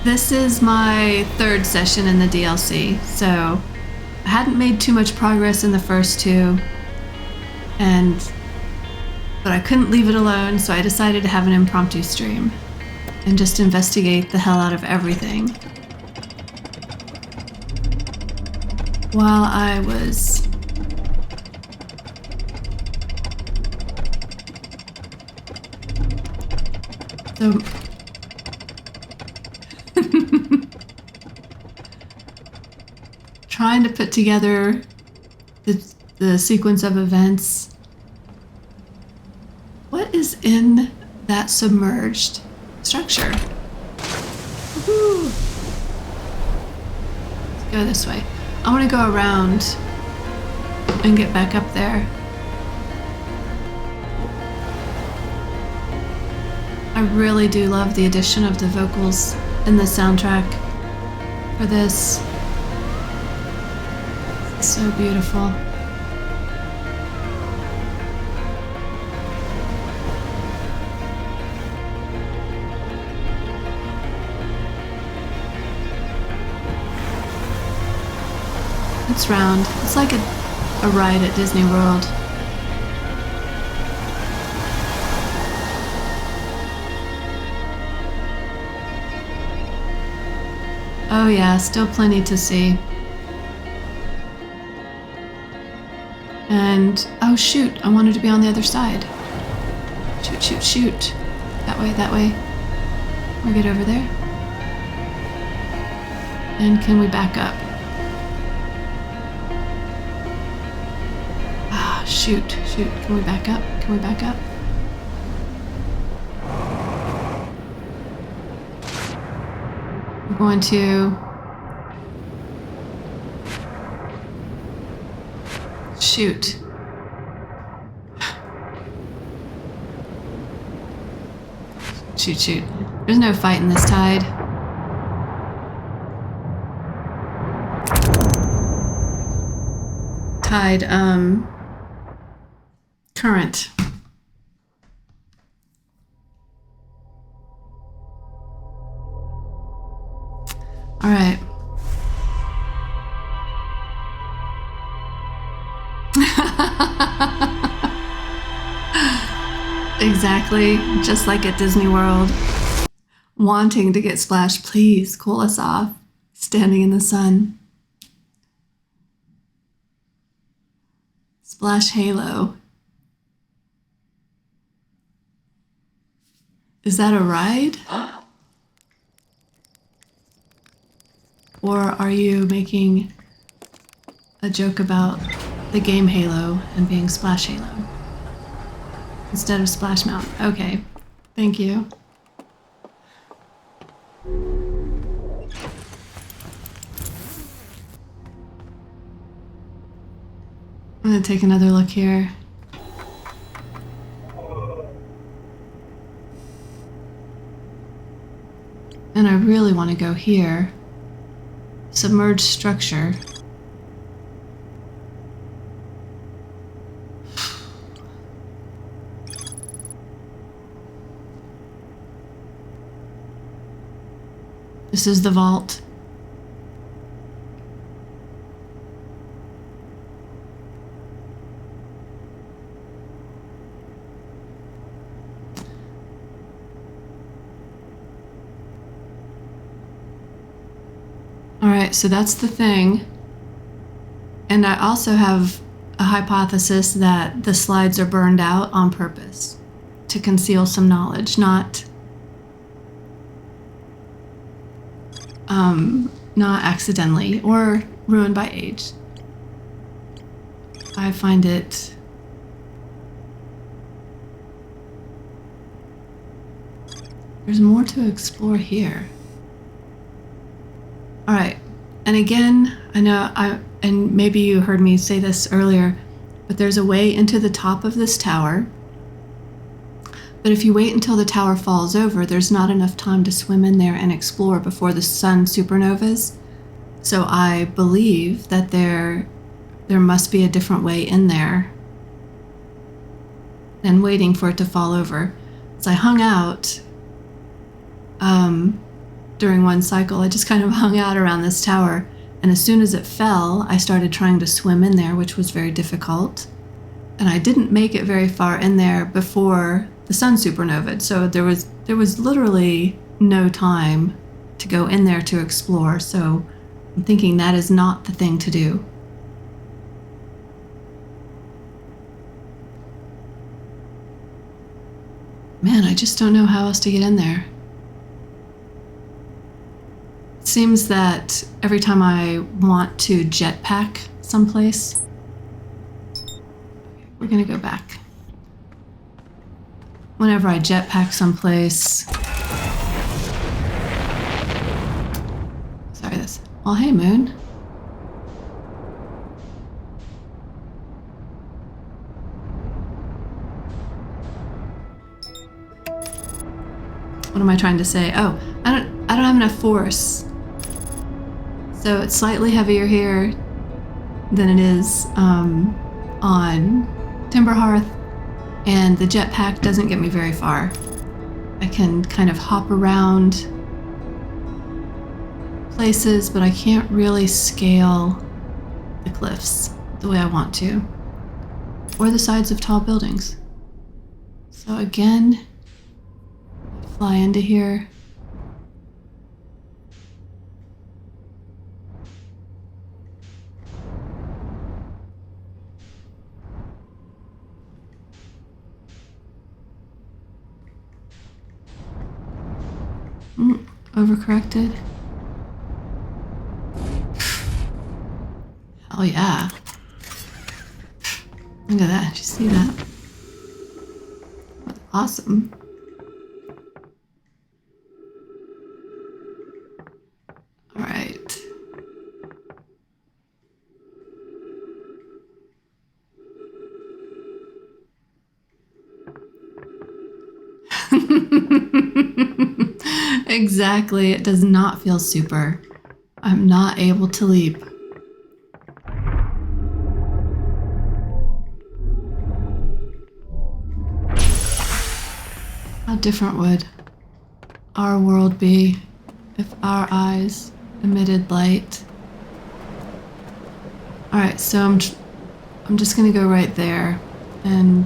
This is my third session in the DLC, so I hadn't made too much progress in the first two, but I couldn't leave it alone, so I decided to have an impromptu stream and just investigate the hell out of everything while I was trying to put together the sequence of events. What is in that submerged structure? Woohoo! Let's go this way. I want to go around and get back up there. I really do love the addition of the vocals in the soundtrack for this. It's so beautiful. It's round. It's like a ride at Disney World. Oh yeah, still plenty to see. And, oh shoot, I wanted to be on the other side. Shoot. That way. We'll get over there. And can we back up? Ah, shoot. Can we back up? We're going to shoot. Shoot. There's no fight in this tide. tide, current. All right. Exactly, just like at Disney World. Wanting to get splashed, please cool us off. Standing in the sun. Splash Halo. Is that a ride? Or are you making a joke about the game Halo and being Splash Halo instead of Splash Mountain? Okay, thank you. I'm gonna take another look here. And I really want to go here. Submerged structure. This is the vault. All right, so that's the thing. And I also have a hypothesis that the slides are burned out on purpose to conceal some knowledge, not accidentally or ruined by age. I find it there's more to explore here. All right, and again, I know and maybe you heard me say this earlier, but there's a way into the top of this tower. But if you wait until the tower falls over, there's not enough time to swim in there and explore before the sun supernovas. So I believe that there must be a different way in there than waiting for it to fall over. So I hung out during one cycle. I just kind of hung out around this tower, and as soon as it fell, I started trying to swim in there, which was very difficult. And I didn't make it very far in there before the sun supernovaed, so there was literally no time to go in there to explore. So I'm thinking that is not the thing to do. Man, I just don't know how else to get in there. It seems that every time I want to jetpack someplace, we're gonna go back. Whenever I jetpack someplace, sorry, this. Well, hey, Moon. What am I trying to say? Oh, I don't have enough force. So it's slightly heavier here than it is on Timberhearth, and the jetpack doesn't get me very far. I can kind of hop around places, but I can't really scale the cliffs the way I want to, or the sides of tall buildings. So again, fly into here. Overcorrected. Oh yeah. Look at that. Did you see that? That's awesome. All right. Exactly. It does not feel super. I'm not able to leap. How different would our world be if our eyes emitted light? Alright, so I'm just gonna go right there and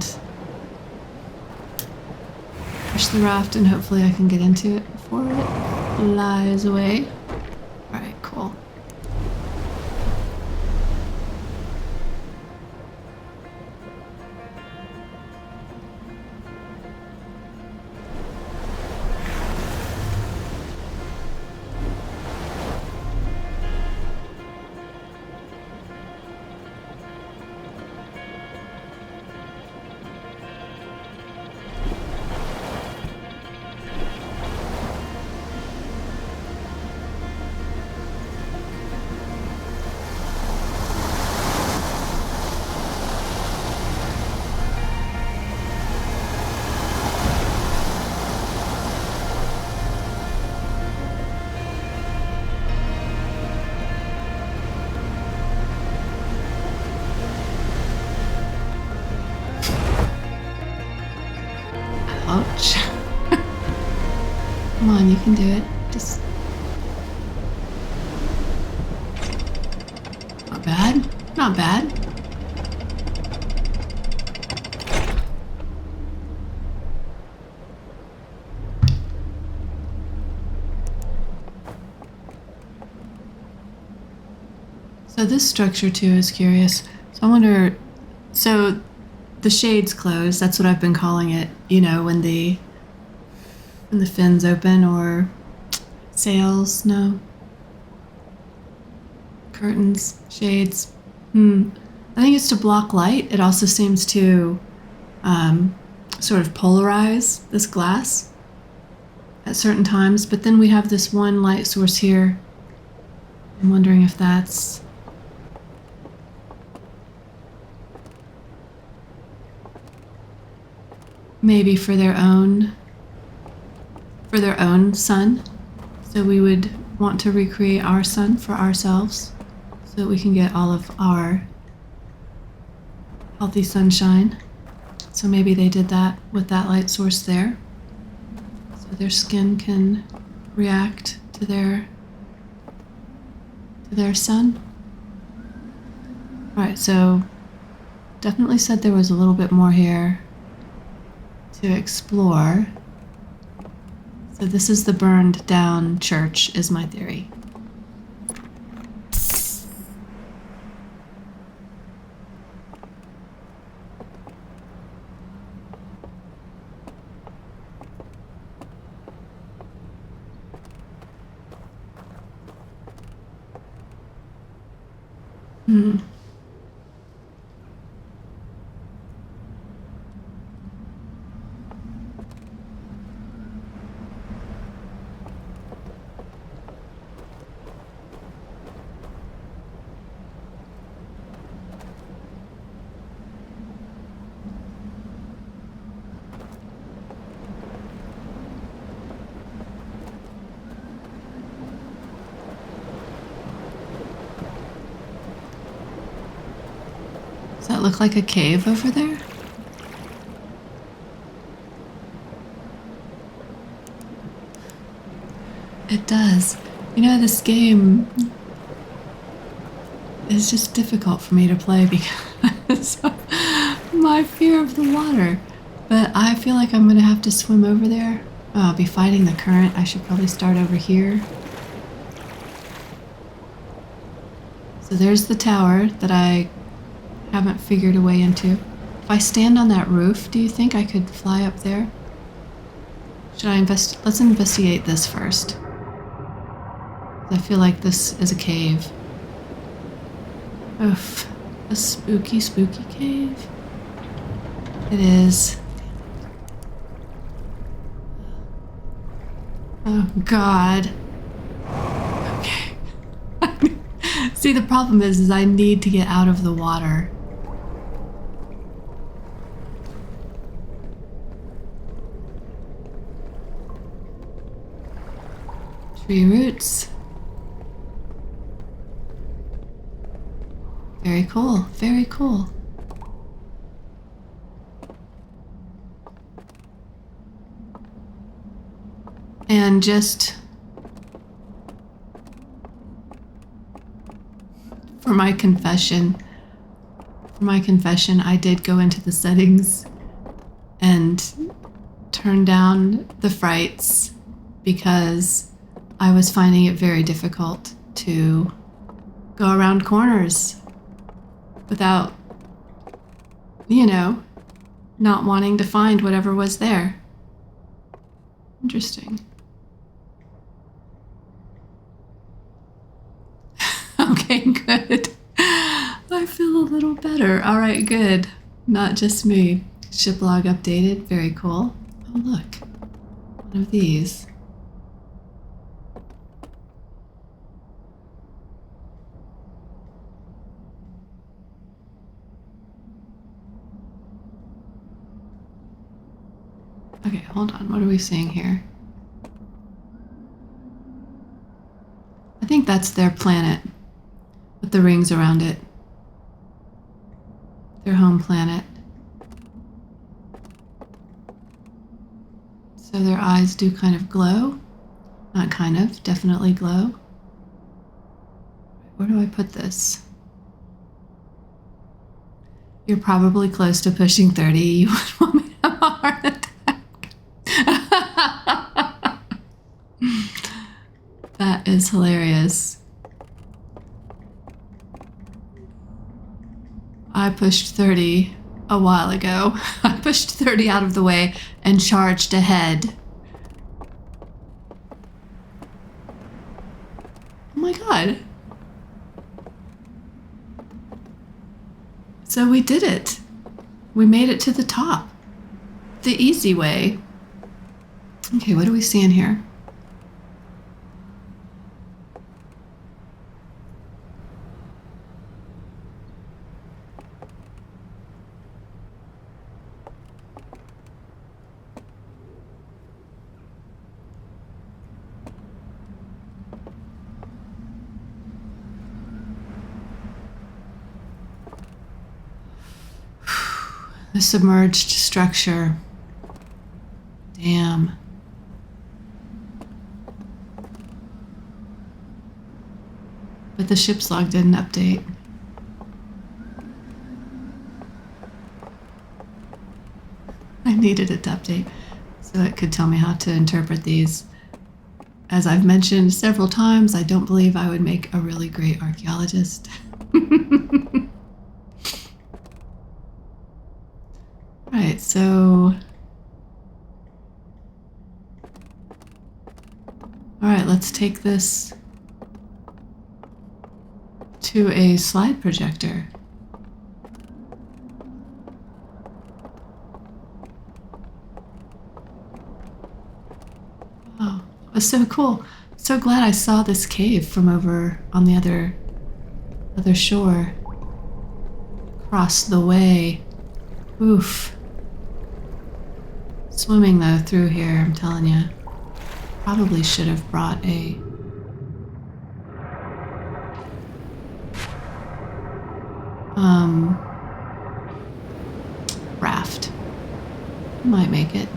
push the raft, and hopefully I can get into it before it lies away. Alright, cool. Ouch. Come on, you can do it. Just... Not bad. Not bad. So this structure too is curious. So I wonder, so the shade's closed, that's what I've been calling it, you know, when the fins open, or sails, no. Curtains, shades. I think it's to block light. It also seems to sort of polarize this glass at certain times, but then we have this one light source here. I'm wondering if that's maybe for their own sun. So we would want to recreate our sun for ourselves so that we can get all of our healthy sunshine. So maybe they did that with that light source there, so their skin can react to their sun. All right, so definitely said there was a little bit more here to explore. So this is the burned down church, is my theory. Does that look like a cave over there? It does. You know, this game is just difficult for me to play because of my fear of the water. But I feel like I'm gonna have to swim over there. Oh, I'll be fighting the current. I should probably start over here. So there's the tower that I haven't figured a way into. If I stand on that roof, do you think I could fly up there? Should I let's investigate this first. I feel like this is a cave. Oof. A spooky, spooky cave. It is. Oh, God. Okay. See, the problem is I need to get out of the water. Tree roots. Very cool, very cool. And just for my confession, I did go into the settings and turn down the frights because I was finding it very difficult to go around corners without, not wanting to find whatever was there. Interesting. Okay, good. I feel a little better. All right, good. Not just me. Ship log updated. Very cool. Oh, look. One of these. Okay, hold on. What are we seeing here? I think that's their planet with the rings around it. Their home planet. So their eyes do kind of glow. Not kind of, definitely glow. Where do I put this? You're probably close to pushing 30. You would want me to have a heart attack. That is hilarious. I pushed 30 a while ago. I pushed 30 out of the way and charged ahead. Oh my god. So we did it. We made it to the top. The easy way. Okay, what do we see in here? The submerged structure. Damn. But the ship's log didn't update. I needed it to update so it could tell me how to interpret these. As I've mentioned several times, I don't believe I would make a really great archaeologist. Right, so... Alright, let's take this to a slide projector. Oh, it was so cool. So glad I saw this cave from over on the other shore. Across the way. Oof. Swimming though through here, I'm telling you. Probably should have brought a raft. Might make it.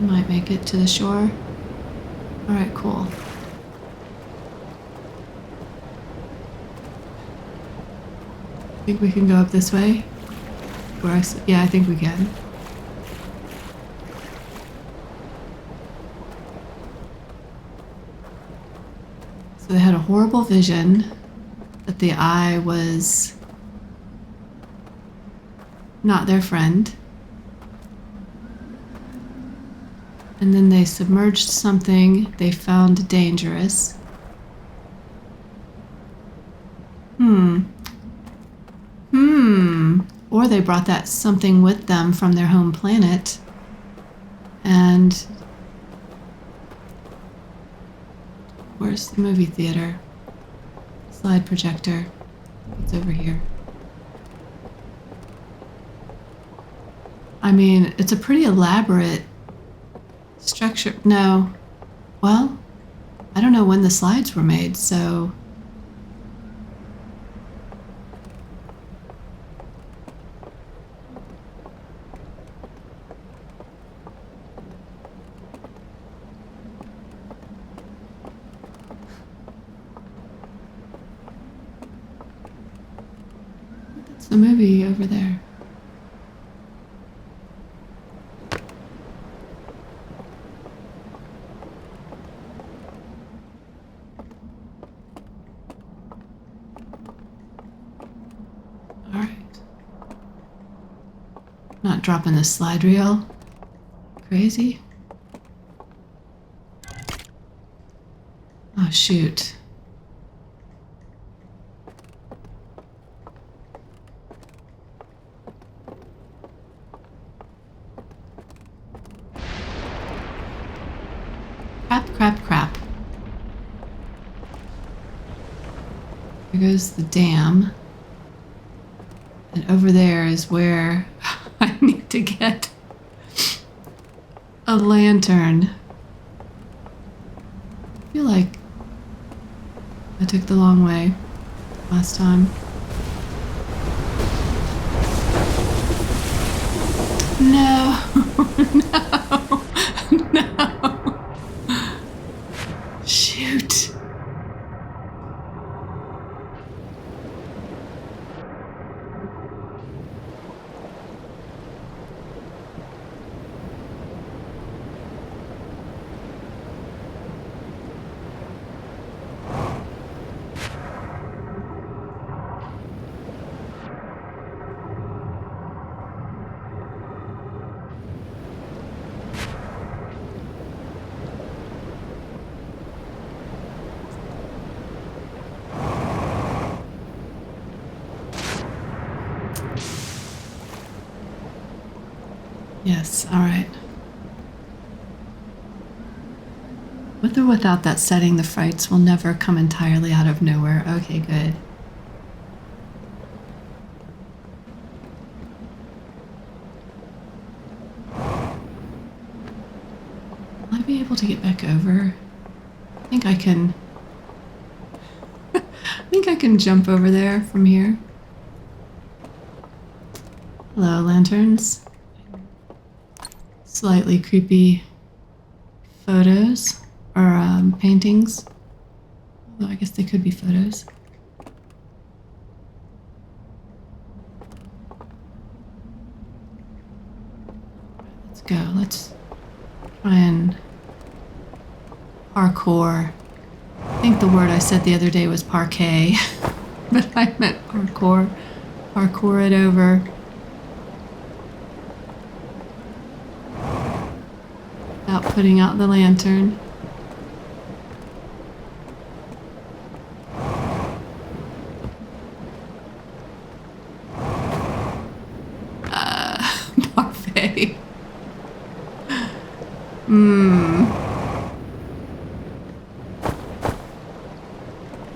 Might make it to the shore. Alright, cool. Think we can go up this way? Yeah, I think we can. So they had a horrible vision that the eye was not their friend. And then they submerged something they found dangerous. Or they brought that something with them from their home planet. And where's the movie theater? Slide projector. It's over here. I mean, it's a pretty elaborate structure. No. Well, I don't know when the slides were made, so... What's the movie over there? All right. Not dropping the slide reel. Crazy. Oh, shoot. Crap. Here goes the dam. And over there is where I need to get a lantern. I feel like I took the long way last time. No, no. Shoot. Yes, all right. With or without that setting, the frights will never come entirely out of nowhere. Okay, good. Will I be able to get back over? I think I can. I think I can jump over there from here. Hello, lanterns. Slightly creepy photos or paintings. Although I guess they could be photos. Let's go. Let's try and parkour. I think the word I said the other day was parquet, but I meant parkour. Parkour it over. Without putting out the lantern. Parfait.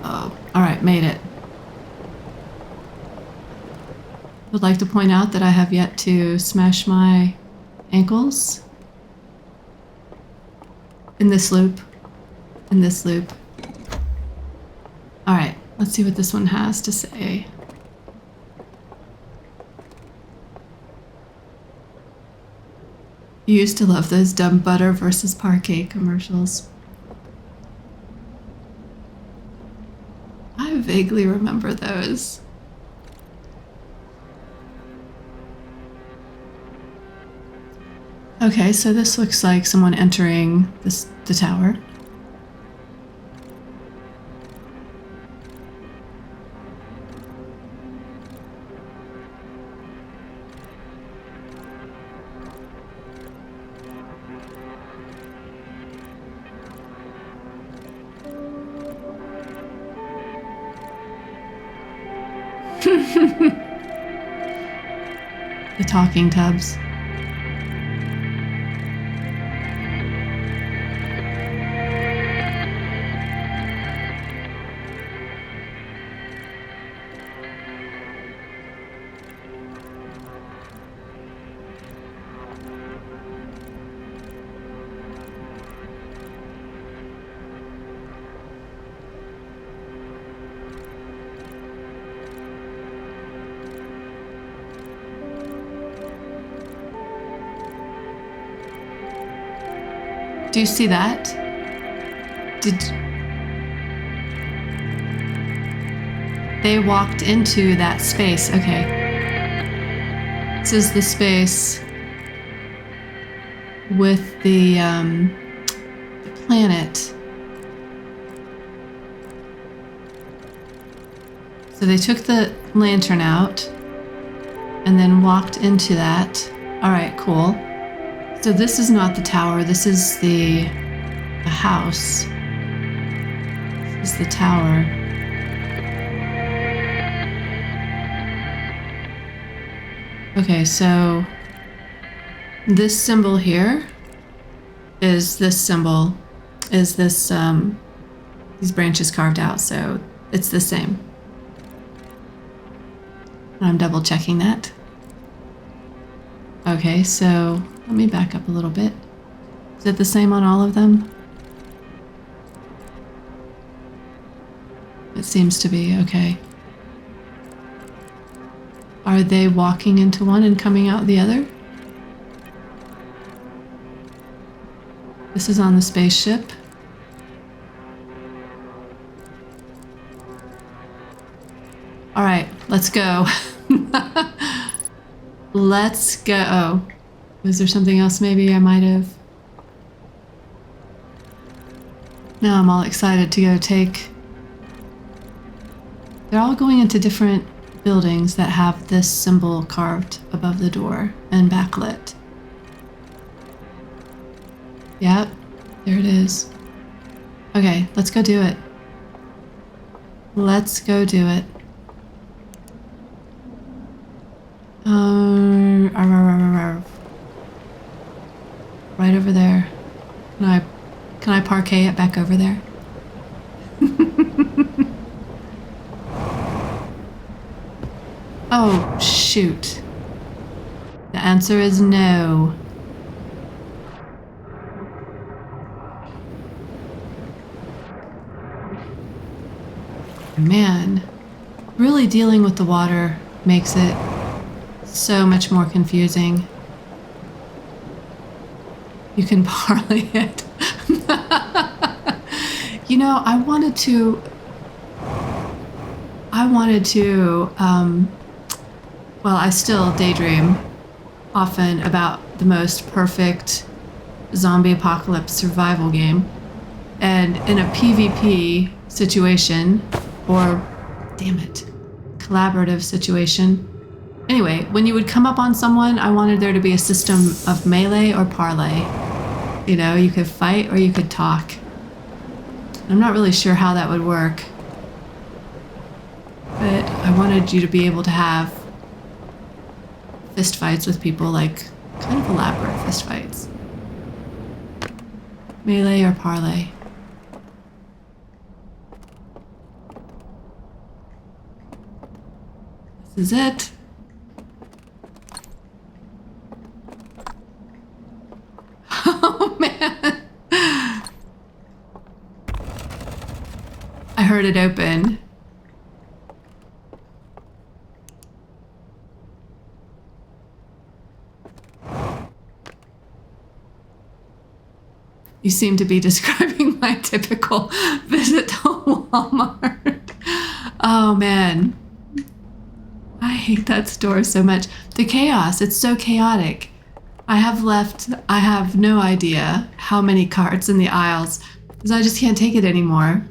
Oh, all right, made it. Would like to point out that I have yet to smash my ankles in this loop. All right, let's see what this one has to say. You used to love those dumb butter versus parquet commercials. I vaguely remember those. Okay, so this looks like someone entering the tower. The talking tubs. Do you see that? They walked into that space. Okay. this is the space with the planet. So they took the lantern out and then walked into that. All right, cool. So this is not the tower. This is the house. This is the tower. Okay, so this symbol here is this symbol, is this, these branches carved out, so it's the same. I'm double checking that. Okay, so let me back up a little bit. Is it the same on all of them? It seems to be, okay. Are they walking into one and coming out the other? This is on the spaceship. All right, let's go. Let's go. Oh, was there something else maybe I might have? Now I'm all excited to go take. They're all going into different buildings that have this symbol carved above the door and backlit. Yep, there it is. Okay, let's go do it. Let's go do it. Right over there. Can I parquet it back over there? Oh, shoot. The answer is no. Man, really dealing with the water makes it so much more confusing. You can parlay it. You know, I wanted to, well, I still daydream often about the most perfect zombie apocalypse survival game. And in a PvP situation, or, damn it, collaborative situation. Anyway, when you would come up on someone, I wanted there to be a system of melee or parlay. You know, you could fight or you could talk. I'm not really sure how that would work. But I wanted you to be able to have fist fights with people, like kind of elaborate fist fights. Melee or parlay. This is it. Oh man. I heard it open. You seem to be describing my typical visit to Walmart. Oh man. I hate that store so much. The chaos, it's so chaotic. I have no idea how many carts in the aisles, because I just can't take it anymore.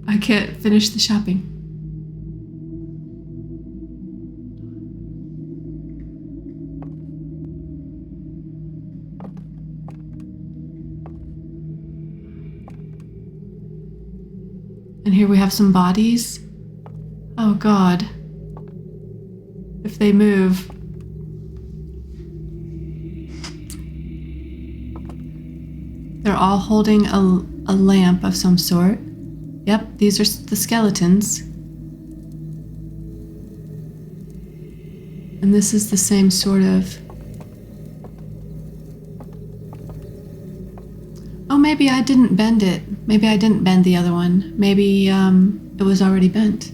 I can't finish the shopping. And here we have some bodies. Oh God. If they move. They're all holding a lamp of some sort. Yep, these are the skeletons. And this is the same sort of... Oh, maybe I didn't bend it. Maybe I didn't bend the other one. Maybe it was already bent.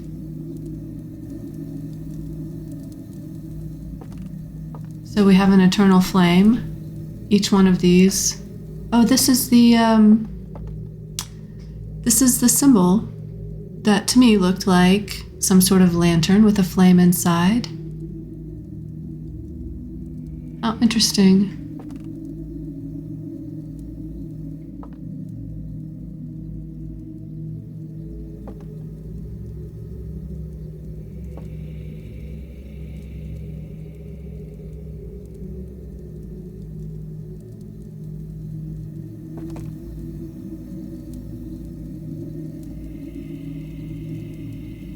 So we have an eternal flame. Each one of these. Oh, this is the symbol that to me looked like some sort of lantern with a flame inside. Oh, interesting.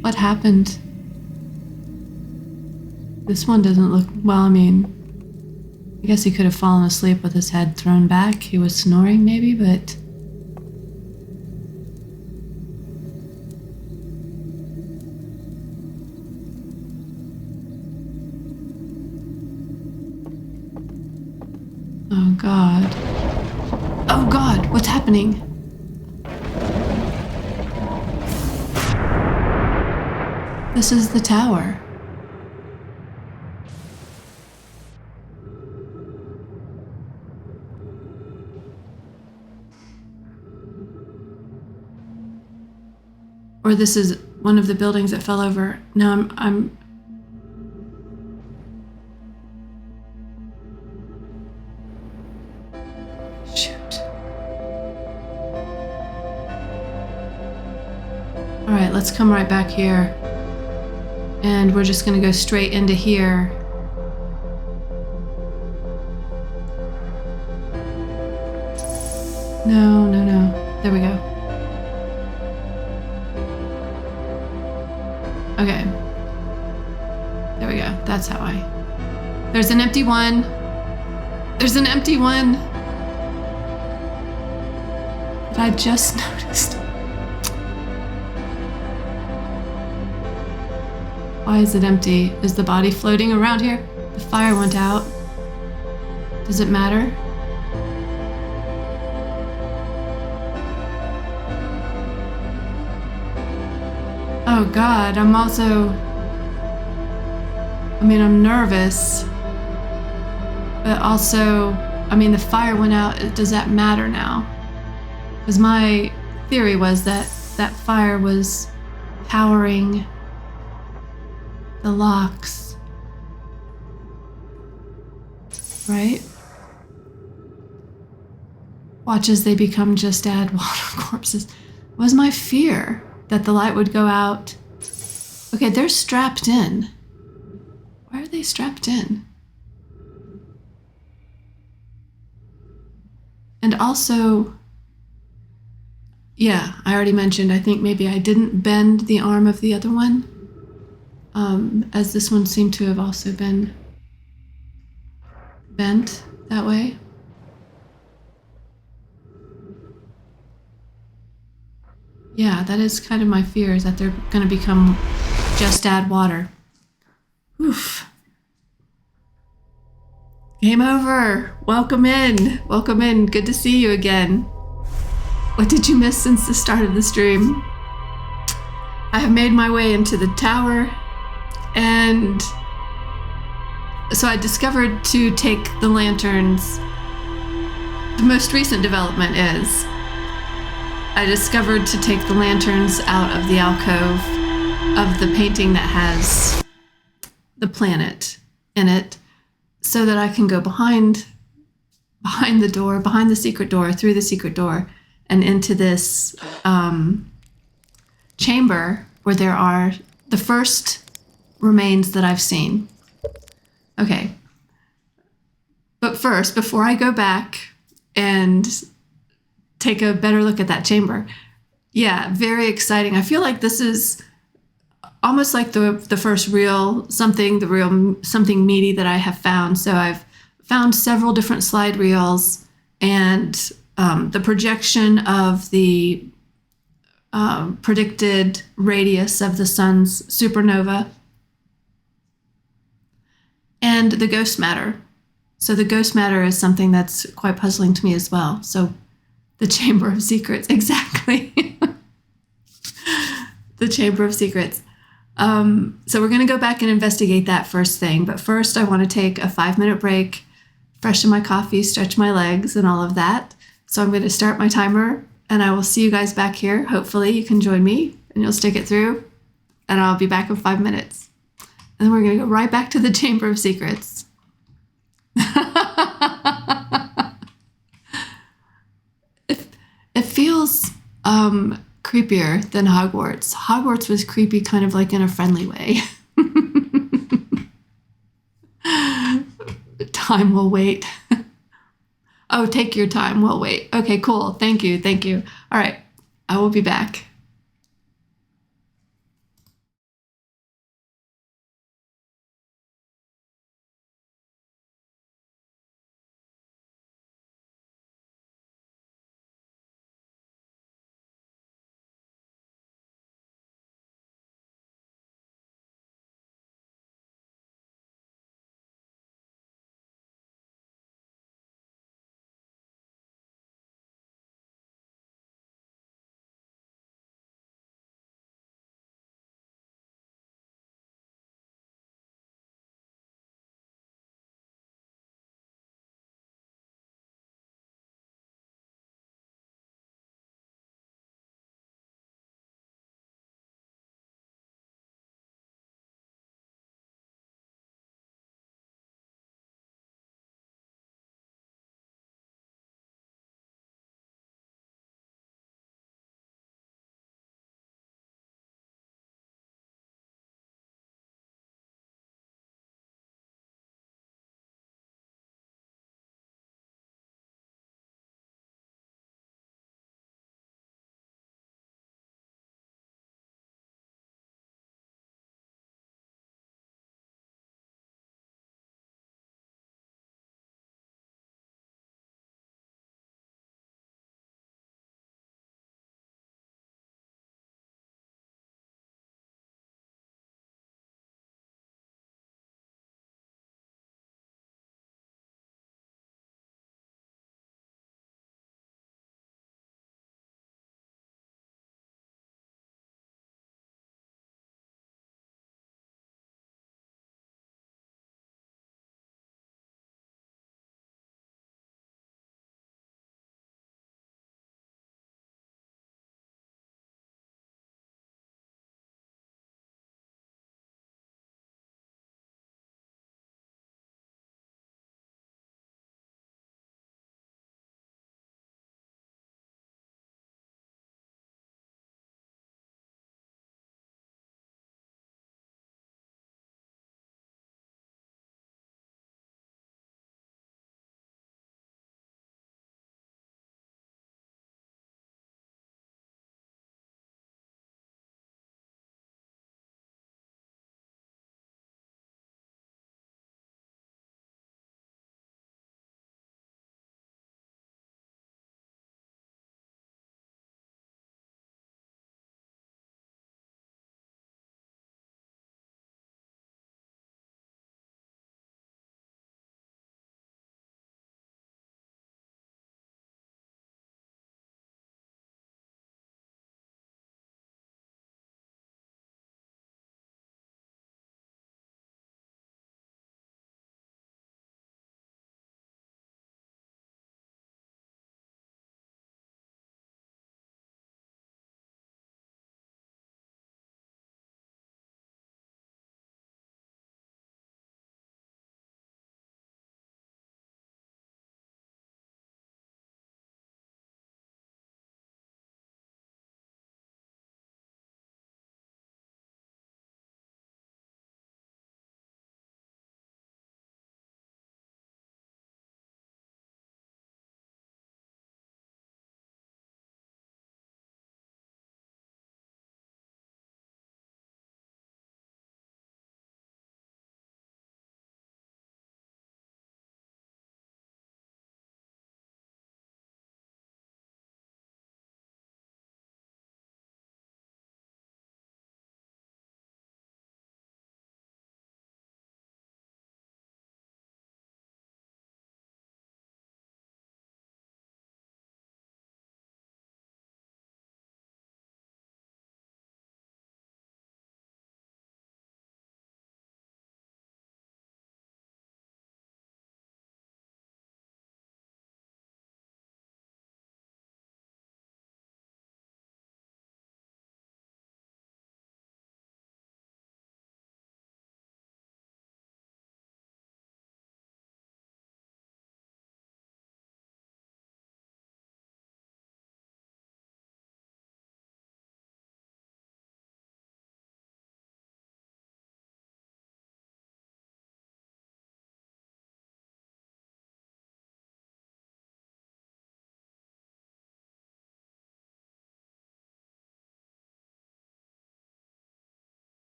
What happened? This one doesn't look... Well, I mean, I guess he could have fallen asleep with his head thrown back. He was snoring, maybe, but... Oh, God. Oh, God, what's happening? This is the tower. Or this is one of the buildings that fell over. No, I'm... Shoot. All right, let's come right back here. And we're just gonna go straight into here. No, no, no. There we go. Okay. There we go. That's how I... There's an empty one. There's an empty one. That I just noticed. Why is it empty? Is the body floating around here? The fire went out. Does it matter? Oh God, I'm also... I mean, I'm nervous. But also, I mean, the fire went out. Does that matter now? Because my theory was that that fire was powering the locks, right? Watch as they become just add water corpses. Was my fear that the light would go out? Okay, they're strapped in. Why are they strapped in? And also, yeah, I already mentioned, I think maybe I didn't bend the arm of the other one. As this one seemed to have also been bent that way. Yeah, that is kind of my fear, is that they're going to become just add water. Oof. Game over. Welcome in. Welcome in. Good to see you again. What did you miss since the start of the stream? I have made my way into the tower, and so I discovered to take the lanterns. The most recent development is I discovered to take the lanterns out of the alcove of the painting that has the planet in it, so that I can go behind the door, behind the secret door, through the secret door, and into this chamber where there are the first remains that I've seen. Okay. But first, before I go back and take a better look at that chamber, yeah, very exciting. I feel like this is almost like the first real something meaty that I have found. So I've found several different slide reels, and the projection of the predicted radius of the sun's supernova, and the ghost matter. So the ghost matter is something that's quite puzzling to me as well. So the Chamber of Secrets, exactly. The Chamber of Secrets. So we're going to go back and investigate that first thing. But first, I want to take a 5-minute break, freshen my coffee, stretch my legs, and all of that. So I'm going to start my timer, and I will see you guys back here. Hopefully you can join me, and you'll stick it through, and I'll be back in 5 minutes. And then we're going to go right back to the Chamber of Secrets. creepier than Hogwarts. Hogwarts was creepy, kind of like in a friendly way. Time will wait. Oh, take your time. We'll wait. Okay, cool. Thank you. Thank you. All right. I will be back.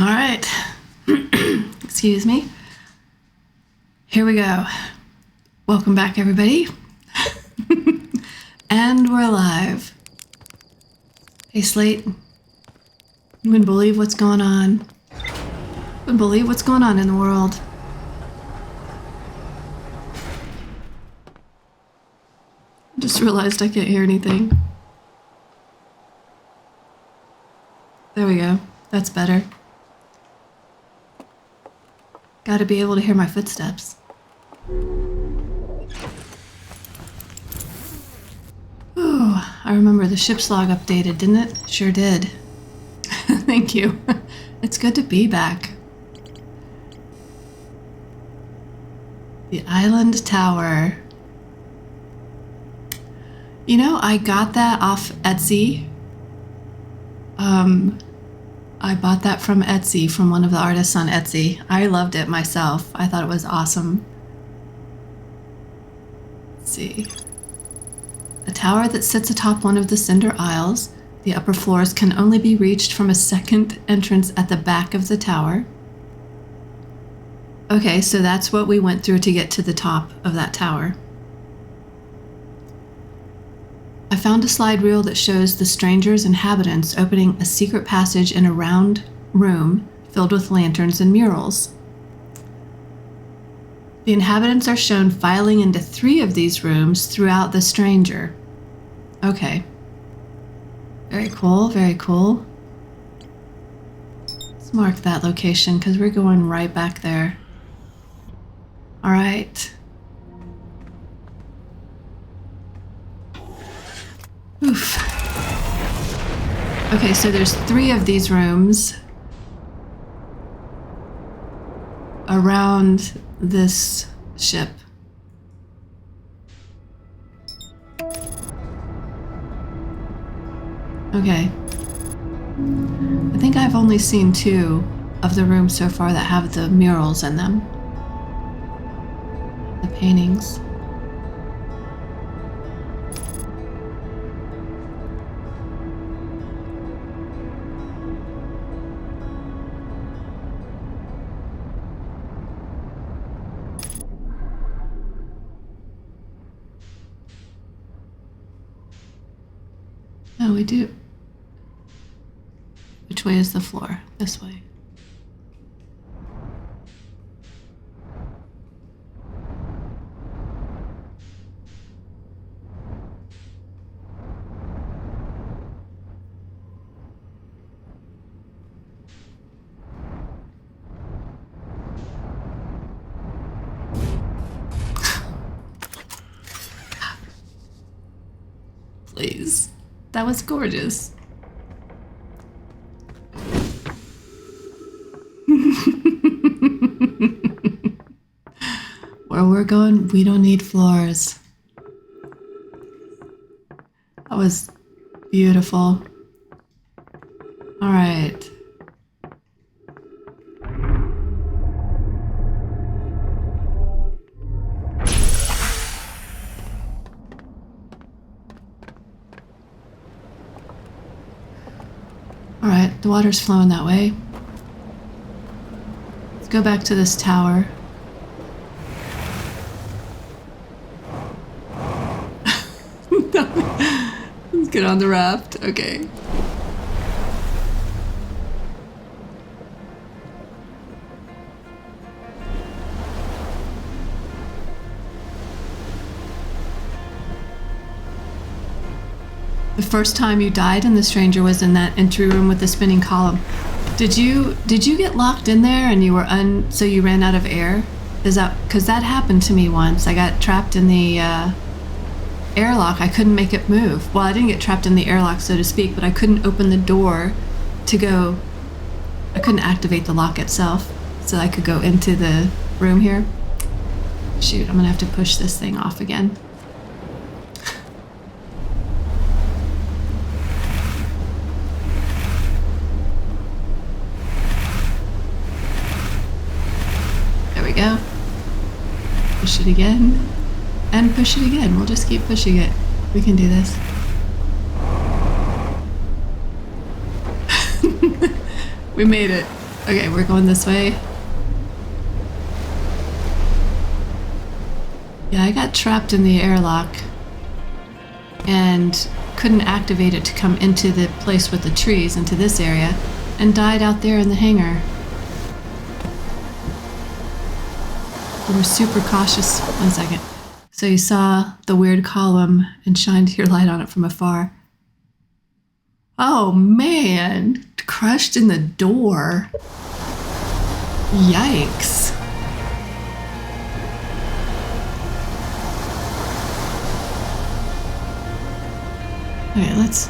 All right. Excuse me. Here we go. Welcome back, everybody. And we're live. Hey, Slate. You wouldn't believe what's going on. Wouldn't believe what's going on in the world. I just realized I can't hear anything. There we go. That's better. Gotta be able to hear my footsteps. Ooh, I remember the ship's log updated, didn't it? Sure did. Thank you. It's good to be back. The Island Tower. You know, I got that off Etsy. I bought that from Etsy, from one of the artists on Etsy. I loved it myself. I thought it was awesome. Let's see. A tower that sits atop one of the cinder aisles. The upper floors can only be reached from a second entrance at the back of the tower. Okay, so that's what we went through to get to the top of that tower. I found a slide reel that shows the stranger's inhabitants opening a secret passage in a round room filled with lanterns and murals. The inhabitants are shown filing into 3 of these rooms throughout the stranger. Okay. Very cool, very cool. Let's mark that location because we're going right back there. All right. Oof. Okay, so there's 3 of these rooms around this ship. Okay. I think I've only seen 2 of the rooms so far that have the murals in them. The paintings. Oh, we do. Which way is the floor? This way. Please. That was gorgeous. Where we're going, we don't need floors. That was beautiful. All right. All right, the water's flowing that way. Let's go back to this tower. Let's get on the raft. Okay. The first time you died in the stranger was in that entry room with the spinning column. Did you get locked in there and you were so you ran out of air? Is that because that happened to me once? I got trapped in the airlock. I couldn't make it move. Well, I didn't get trapped in the airlock, so to speak, but I couldn't open the door to go. I couldn't activate the lock itself, so I could go into the room here. Shoot, I'm gonna have to push this thing off again. Go. Push it again. And push it again. We'll just keep pushing it. We can do this. We made it. Okay, we're going this way. Yeah, I got trapped in the airlock and couldn't activate it to come into the place with the trees, into this area, and died out there in the hangar. We were super cautious. 1 second. So you saw the weird column and shined your light on it from afar. Oh man, crushed in the door. Yikes. Okay, let's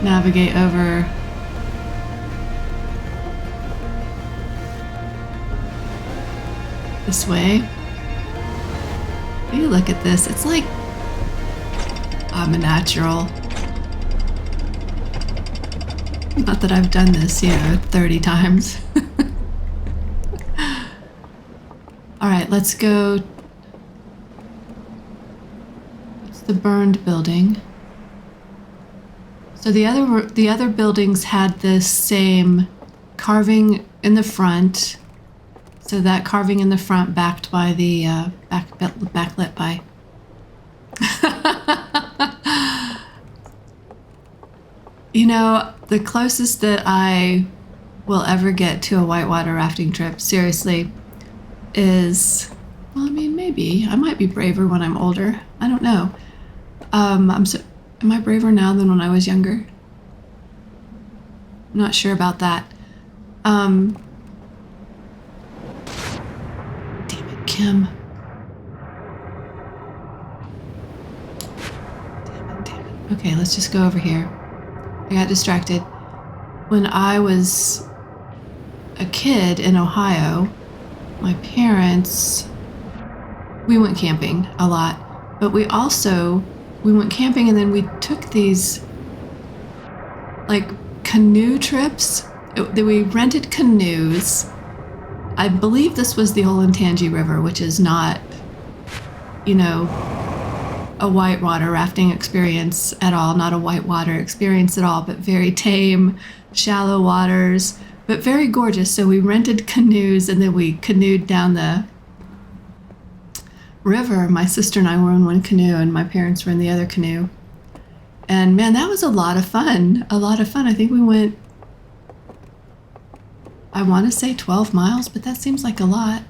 navigate over. This way. You look at this, it's like I'm a natural. Not that I've done this, 30 times. All right, let's go. It's the burned building. So the other buildings had this same carving in the front. So that carving in the front backed by the backlit by. The closest that I will ever get to a whitewater rafting trip, seriously, is, well, I mean, maybe I might be braver when I'm older. I don't know. Am I braver now than when I was younger? I'm not sure about that. Damn it, Kim. Damn it. Okay, let's just go over here. I got distracted. When I was a kid in Ohio, my parents, we went camping a lot, but we went camping and then we took these like canoe trips. We rented canoes. I believe this was the Olentangy River, which is not, a whitewater rafting experience at all, not a whitewater experience at all, but very tame, shallow waters, but very gorgeous. So we rented canoes and then we canoed down the river. My sister and I were in one canoe and my parents were in the other canoe. And man, that was a lot of fun. I think we went, I want to say 12 miles, but that seems like a lot.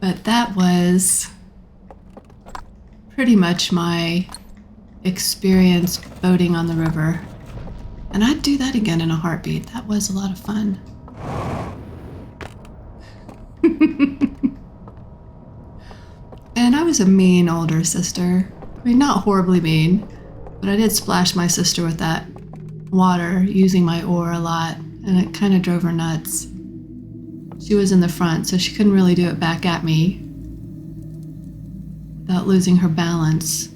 But that was pretty much my experience boating on the river. And I'd do that again in a heartbeat. That was a lot of fun. And I was a mean older sister. I mean, not horribly mean, but I did splash my sister with that water using my oar a lot, and it kind of drove her nuts. She was in the front, so she couldn't really do it back at me without losing her balance.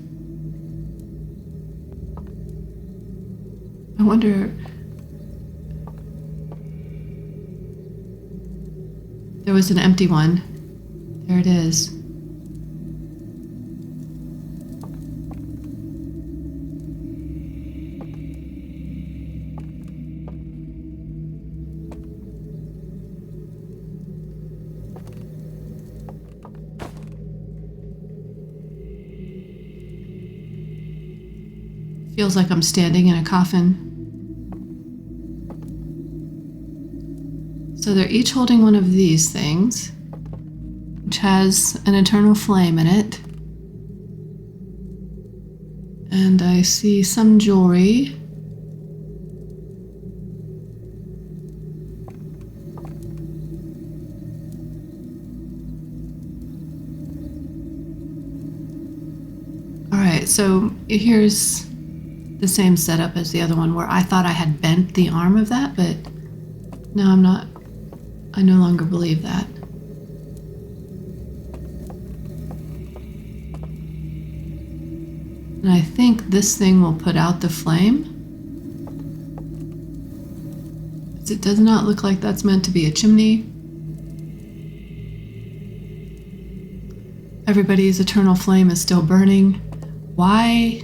I wonder... There was an empty one. There it is. Feels like I'm standing in a coffin. So they're each holding one of these things, which has an eternal flame in it. And I see some jewelry. All right, so here's the same setup as the other one where I thought I had bent the arm of that, but no, I'm not. I no longer believe that. And I think this thing will put out the flame. It does not look like that's meant to be a chimney. Everybody's eternal flame is still burning. Why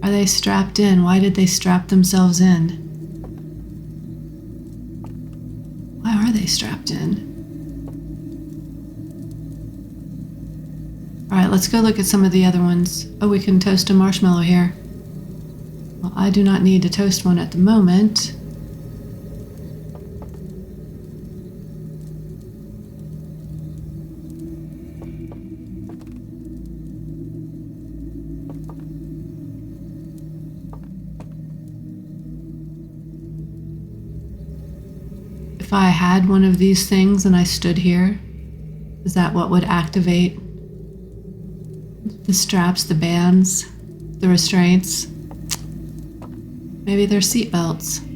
are they strapped in? Why did they strap themselves in? trapped in. All right, let's go look at some of the other ones. Oh, we can toast a marshmallow here. Well, I do not need to toast one at the moment. If I had one of these things and I stood here, is that what would activate the straps, the bands, the restraints? Maybe they're seat belts. Maybe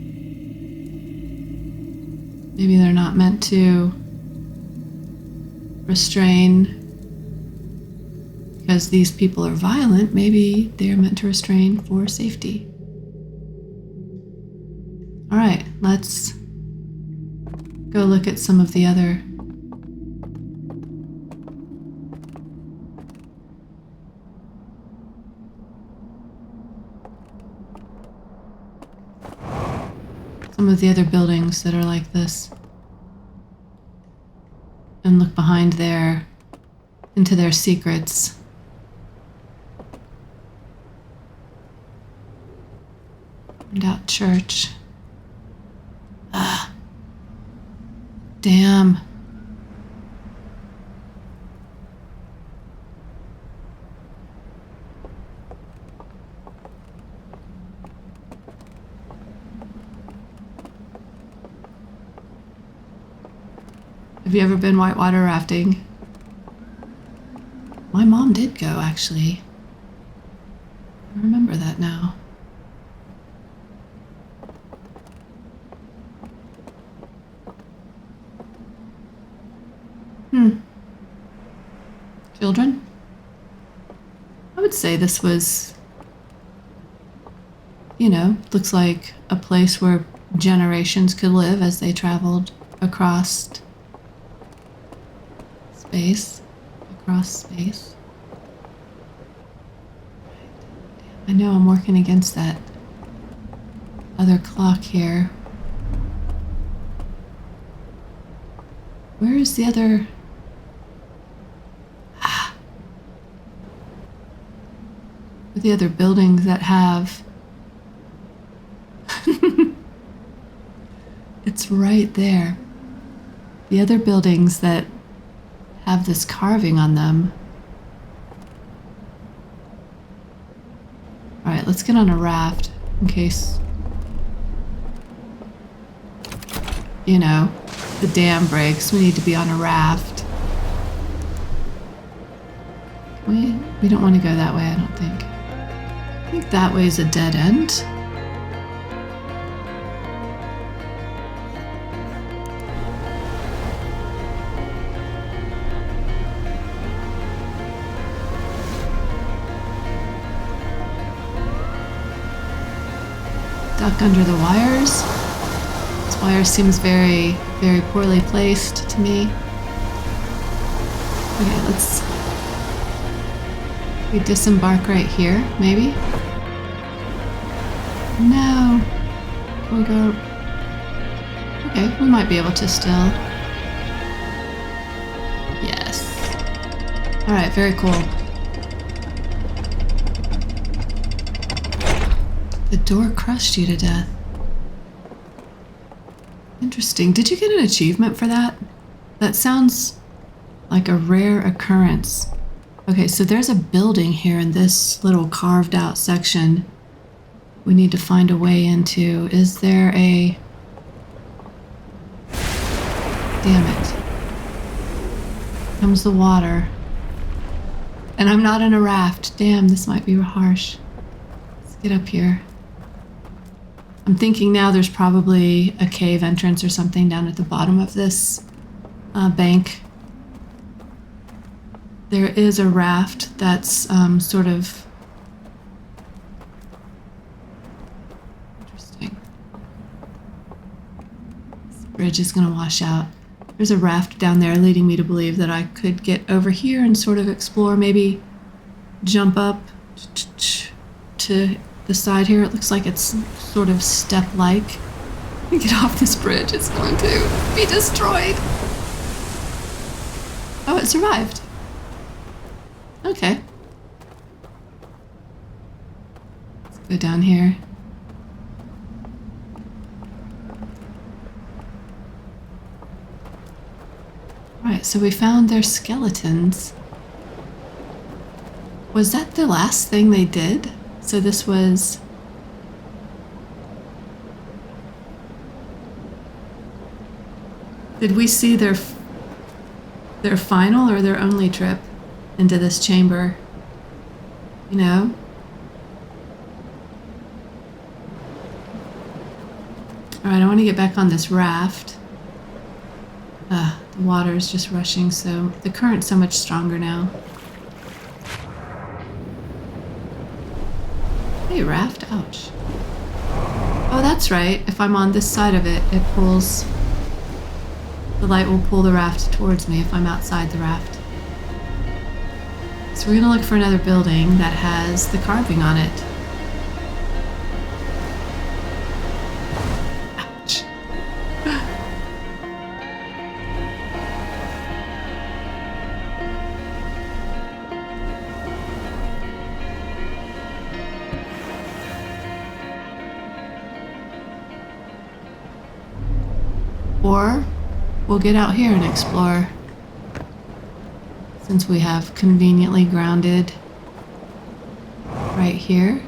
they're not meant to restrain because these people are violent. Maybe they're meant to restrain for safety. All right, let's go look at some of the other. Some of the other buildings that are like this. And look behind there into their secrets. Burned out church. Ah. Damn. Have you ever been whitewater rafting? My mom did go, actually. I remember that now. Children? I would say this was, looks like a place where generations could live as they traveled across space. I know I'm working against that other clock here. Where is the other? The other buildings that have. It's right there. The other buildings that have this carving on them. All right, let's get on a raft in case, the dam breaks. We need to be on a raft. We don't want to go that way, I don't think. I think that way is a dead end. Duck under the wires. This wire seems very, very poorly placed to me. Okay, we disembark right here, maybe? No. Can we go? Okay, we might be able to still. Yes. Alright, very cool. The door crushed you to death. Interesting. Did you get an achievement for that? That sounds like a rare occurrence. Okay, so there's a building here in this little carved out section we need to find a way into. Is there a... Damn it. Comes the water. And I'm not in a raft. Damn, this might be harsh. Let's get up here. I'm thinking now there's probably a cave entrance or something down at the bottom of this bank. There is a raft that's sort of interesting. This bridge is going to wash out. There's a raft down there leading me to believe that I could get over here and sort of explore, maybe jump up to the side here. It looks like it's sort of step-like. Get off this bridge, it's going to be destroyed. Oh, it survived. Okay. Let's go down here. Alright, so we found their skeletons. Was that the last thing they did? So this was... Did we see their final or their only trip into this chamber? You know? Alright, I want to get back on this raft. The water is just rushing, so the current's so much stronger now. Hey, raft, ouch. Oh, that's right. If I'm on this side of it, it pulls... The light will pull the raft towards me if I'm outside the raft. So we're gonna look for another building that has the carving on it. Ouch. Or we'll get out here and explore, since we have conveniently grounded right here.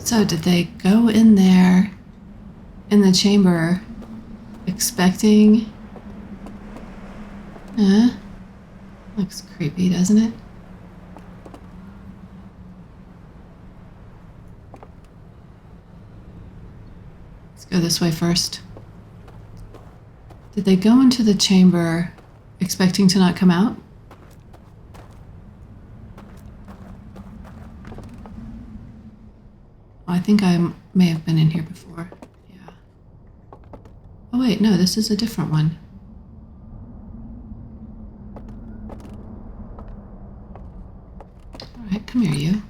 So did they go in there in the chamber expecting... Looks creepy, doesn't it? Let's go this way first. Did they go into the chamber expecting to not come out? I think I may have been in here before. Yeah. Oh wait, no, this is a different one. Alright, come here, you.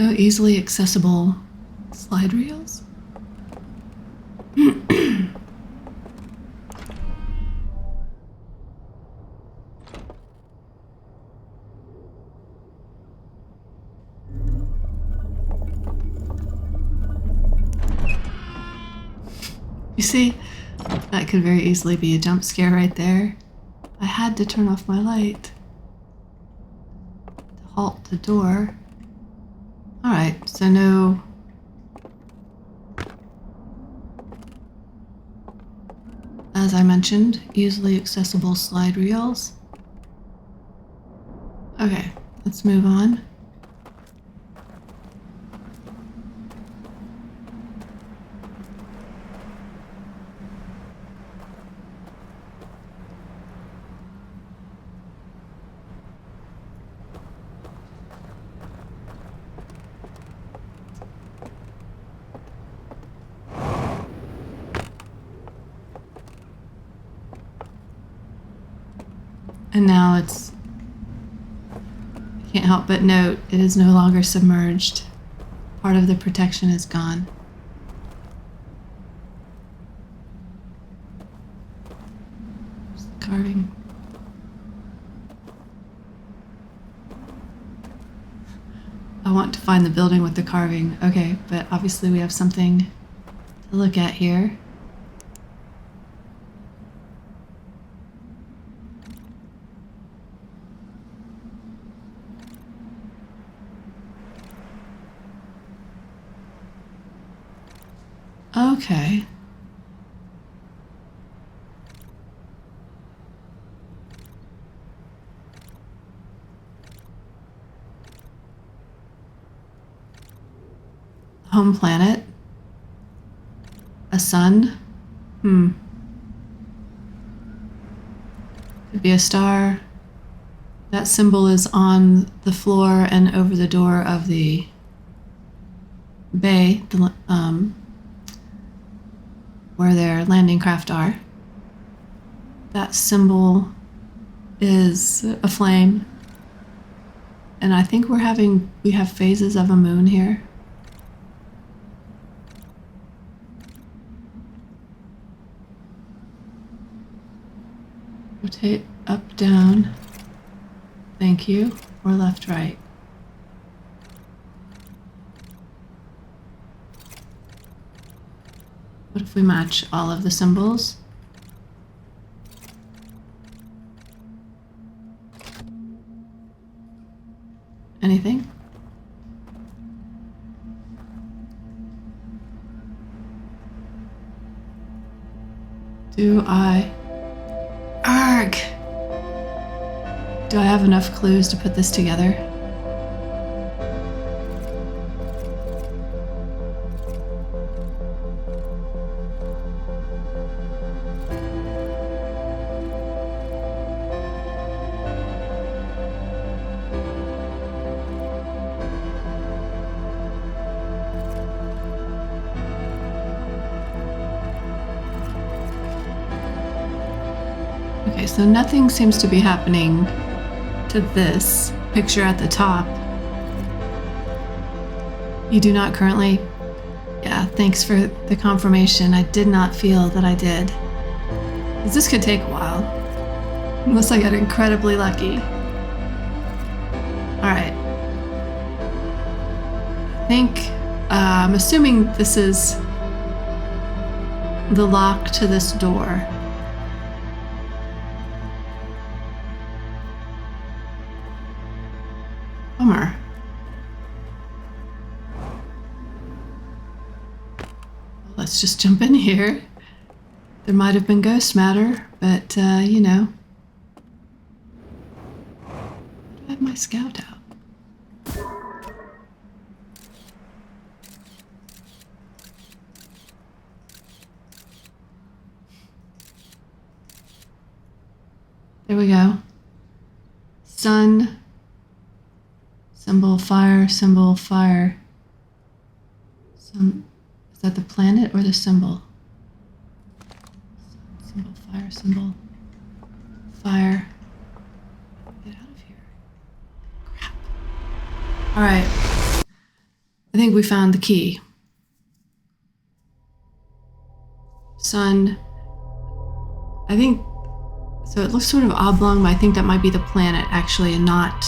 No easily accessible slide rails? You see, that could very easily be a jump scare right there. I had to turn off my light to halt the door. Alright, so no... As I mentioned, easily accessible slide rails. Okay, let's move on. And now it's... I can't help but note it is no longer submerged. Part of the protection is gone. There's the carving. I want to find the building with the carving. Okay, but obviously we have something to look at here. Okay. Home planet. A sun. Could be a star. That symbol is on the floor and over the door of the bay, where their landing craft are. That symbol is a flame. And I think we have phases of a moon here. Rotate up, down. Thank you. Or left, right. What if we match all of the symbols? Anything? Do I... Arg! Do I have enough clues to put this together? Okay, so nothing seems to be happening to this picture at the top. You do not currently... Yeah, thanks for the confirmation. I did not feel that I did. 'Cause this could take a while. Unless I get incredibly lucky. Alright. I think... I'm assuming this is the lock to this door. Bummer. Let's just jump in here. There might have been ghost matter, but, you know. I have my scout out. There we go. Sun. Symbol, fire, symbol, fire. Is that the planet or the symbol? Symbol, fire, symbol. Fire. Get out of here. Crap. Alright. I think we found the key. Sun. I think... So it looks sort of oblong, but I think that might be the planet, actually, and not...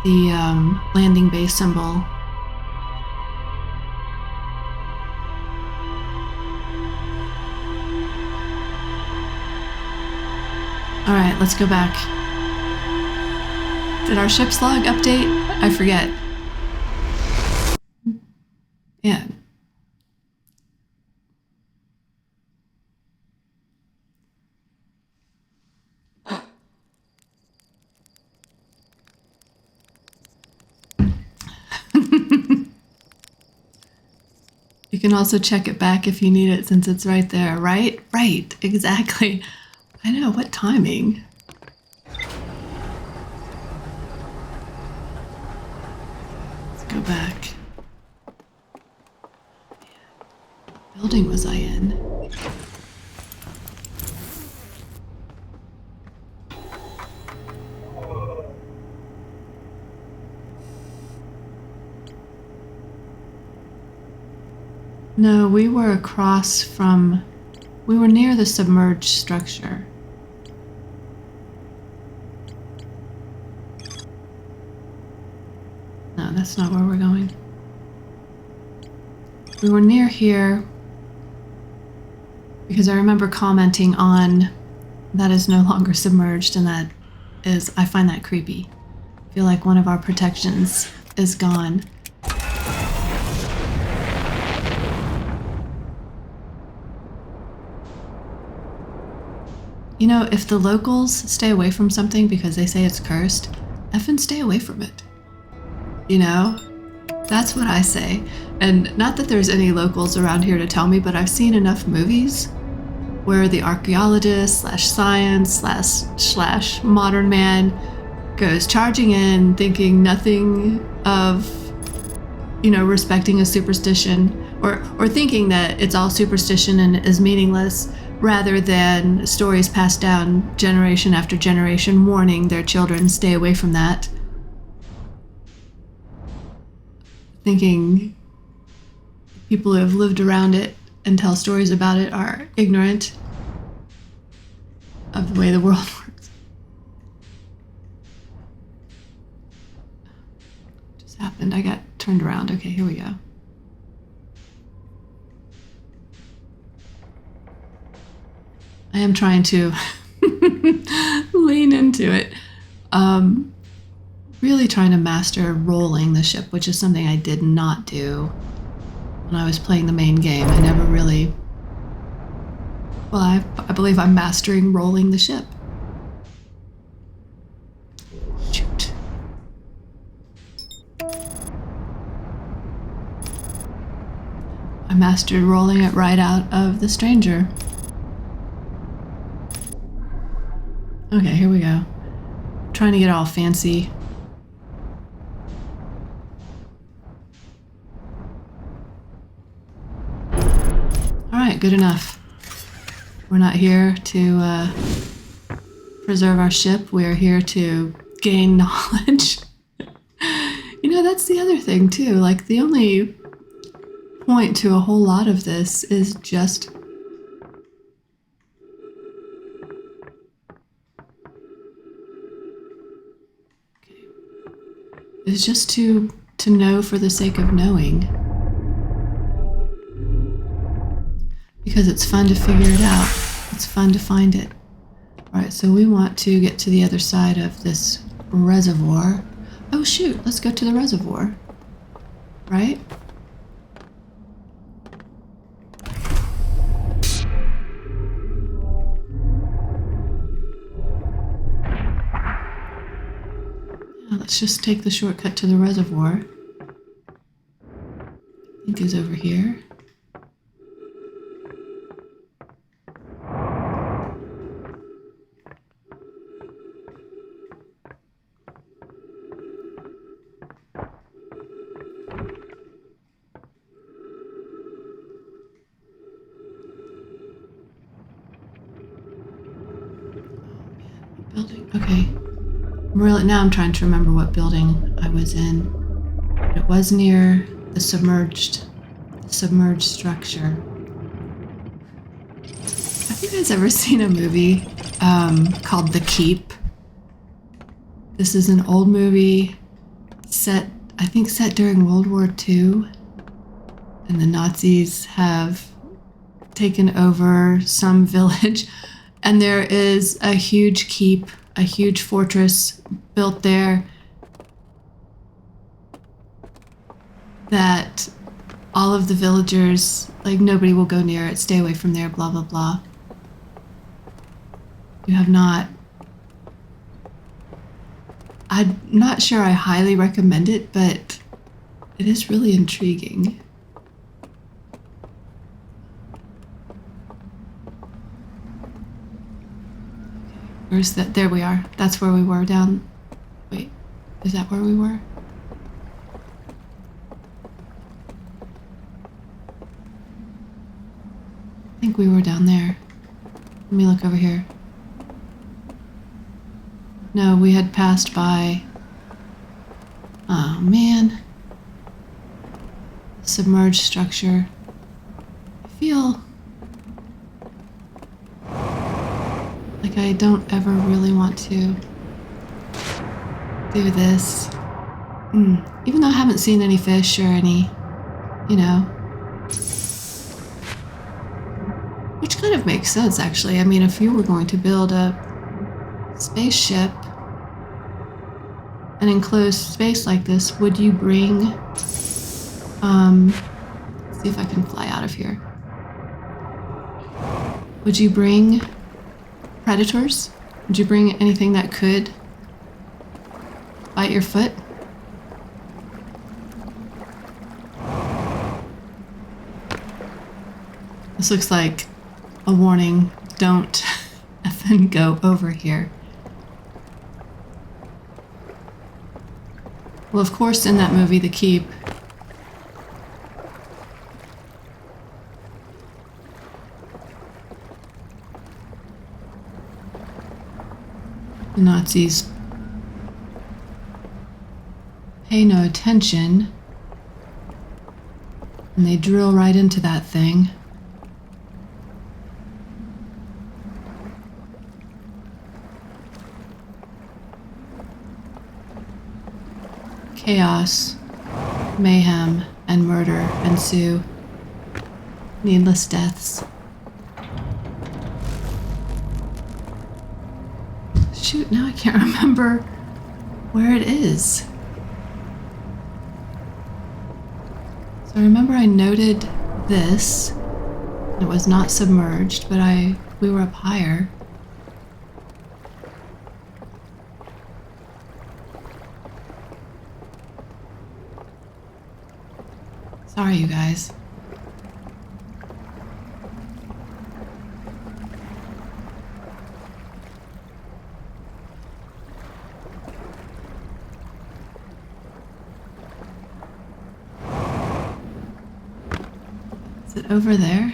the landing base symbol. Alright, let's go back. Did our ship's log update? I forget. Yeah. You can also check it back if you need it since it's right there, right? Right, exactly. I know, what timing? Let's go back. What building was I in? No, we were across from. We were near the submerged structure. No, that's not where we're going. We were near here because I remember commenting on that is no longer submerged, and that is, I find that creepy. I feel like one of our protections is gone. You know, if the locals stay away from something because they say it's cursed, effing stay away from it. You know? That's what I say. And not that there's any locals around here to tell me, but I've seen enough movies where the archaeologist slash science slash modern man goes charging in thinking nothing of, you know, respecting a superstition or thinking that it's all superstition and is meaningless, rather than stories passed down generation after generation warning their children stay away from that. Thinking people who have lived around it and tell stories about it are ignorant of the way the world works. What just happened? I got turned around. Okay, here we go. I am trying to lean into it. Really trying to master rolling the ship, which is something I did not do when I was playing the main game. I never really... Well, I believe I'm mastering rolling the ship. Shoot. I mastered rolling it right out of the stranger. Okay, here we go. Trying to get all fancy. Alright, good enough. We're not here to preserve our ship. We are here to gain knowledge. You know, that's the other thing, too. Like, the only point to a whole lot of this is just... is just to know for the sake of knowing. Because it's fun to figure it out. It's fun to find it. Alright, so we want to get to the other side of this reservoir. Oh shoot, let's go to the reservoir. Right? Yeah, let's just take the shortcut to the reservoir. I think is over here. Building. Okay. Now I'm trying to remember what building I was in. It was near the submerged structure. Have you guys ever seen a movie called The Keep? This is an old movie set during World War II, and the Nazis have taken over some village. And there is a huge keep, a huge fortress built there that all of the villagers, like, nobody will go near it, stay away from there, blah, blah, blah. You have not... I'm not sure I highly recommend it, but it is really intriguing. Where's that? There we are. That's where we were down. Wait, is that where we were? I think we were down there. Let me look over here. No, we had passed by. Oh man. Submerged structure. feel like I don't ever really want to do this. Even though I haven't seen any fish or any, which kind of makes sense actually. I mean, if you were going to build a spaceship, an enclosed space like this, would you bring, see if I can fly out of here. Would you bring predators? Would you bring anything that could bite your foot? This looks like a warning. Don't effing go over here. Well, of course, in that movie, The Keep, the Nazis pay no attention and they drill right into that thing. Chaos, mayhem, and murder ensue. Needless deaths. Shoot, now I can't remember where it is. So I remember I noted this. It was not submerged, but we were up higher. Sorry, you guys. Is it over there?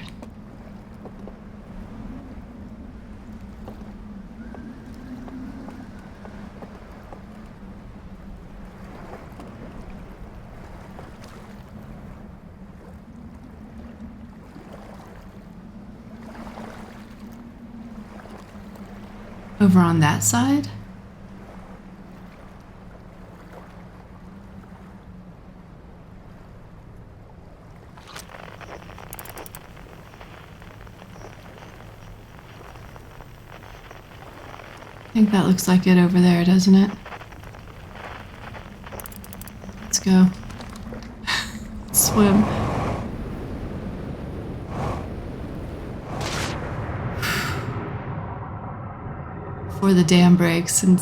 Over on that side? I think that looks like it over there, doesn't it? Let's go. Swim. Before the dam breaks and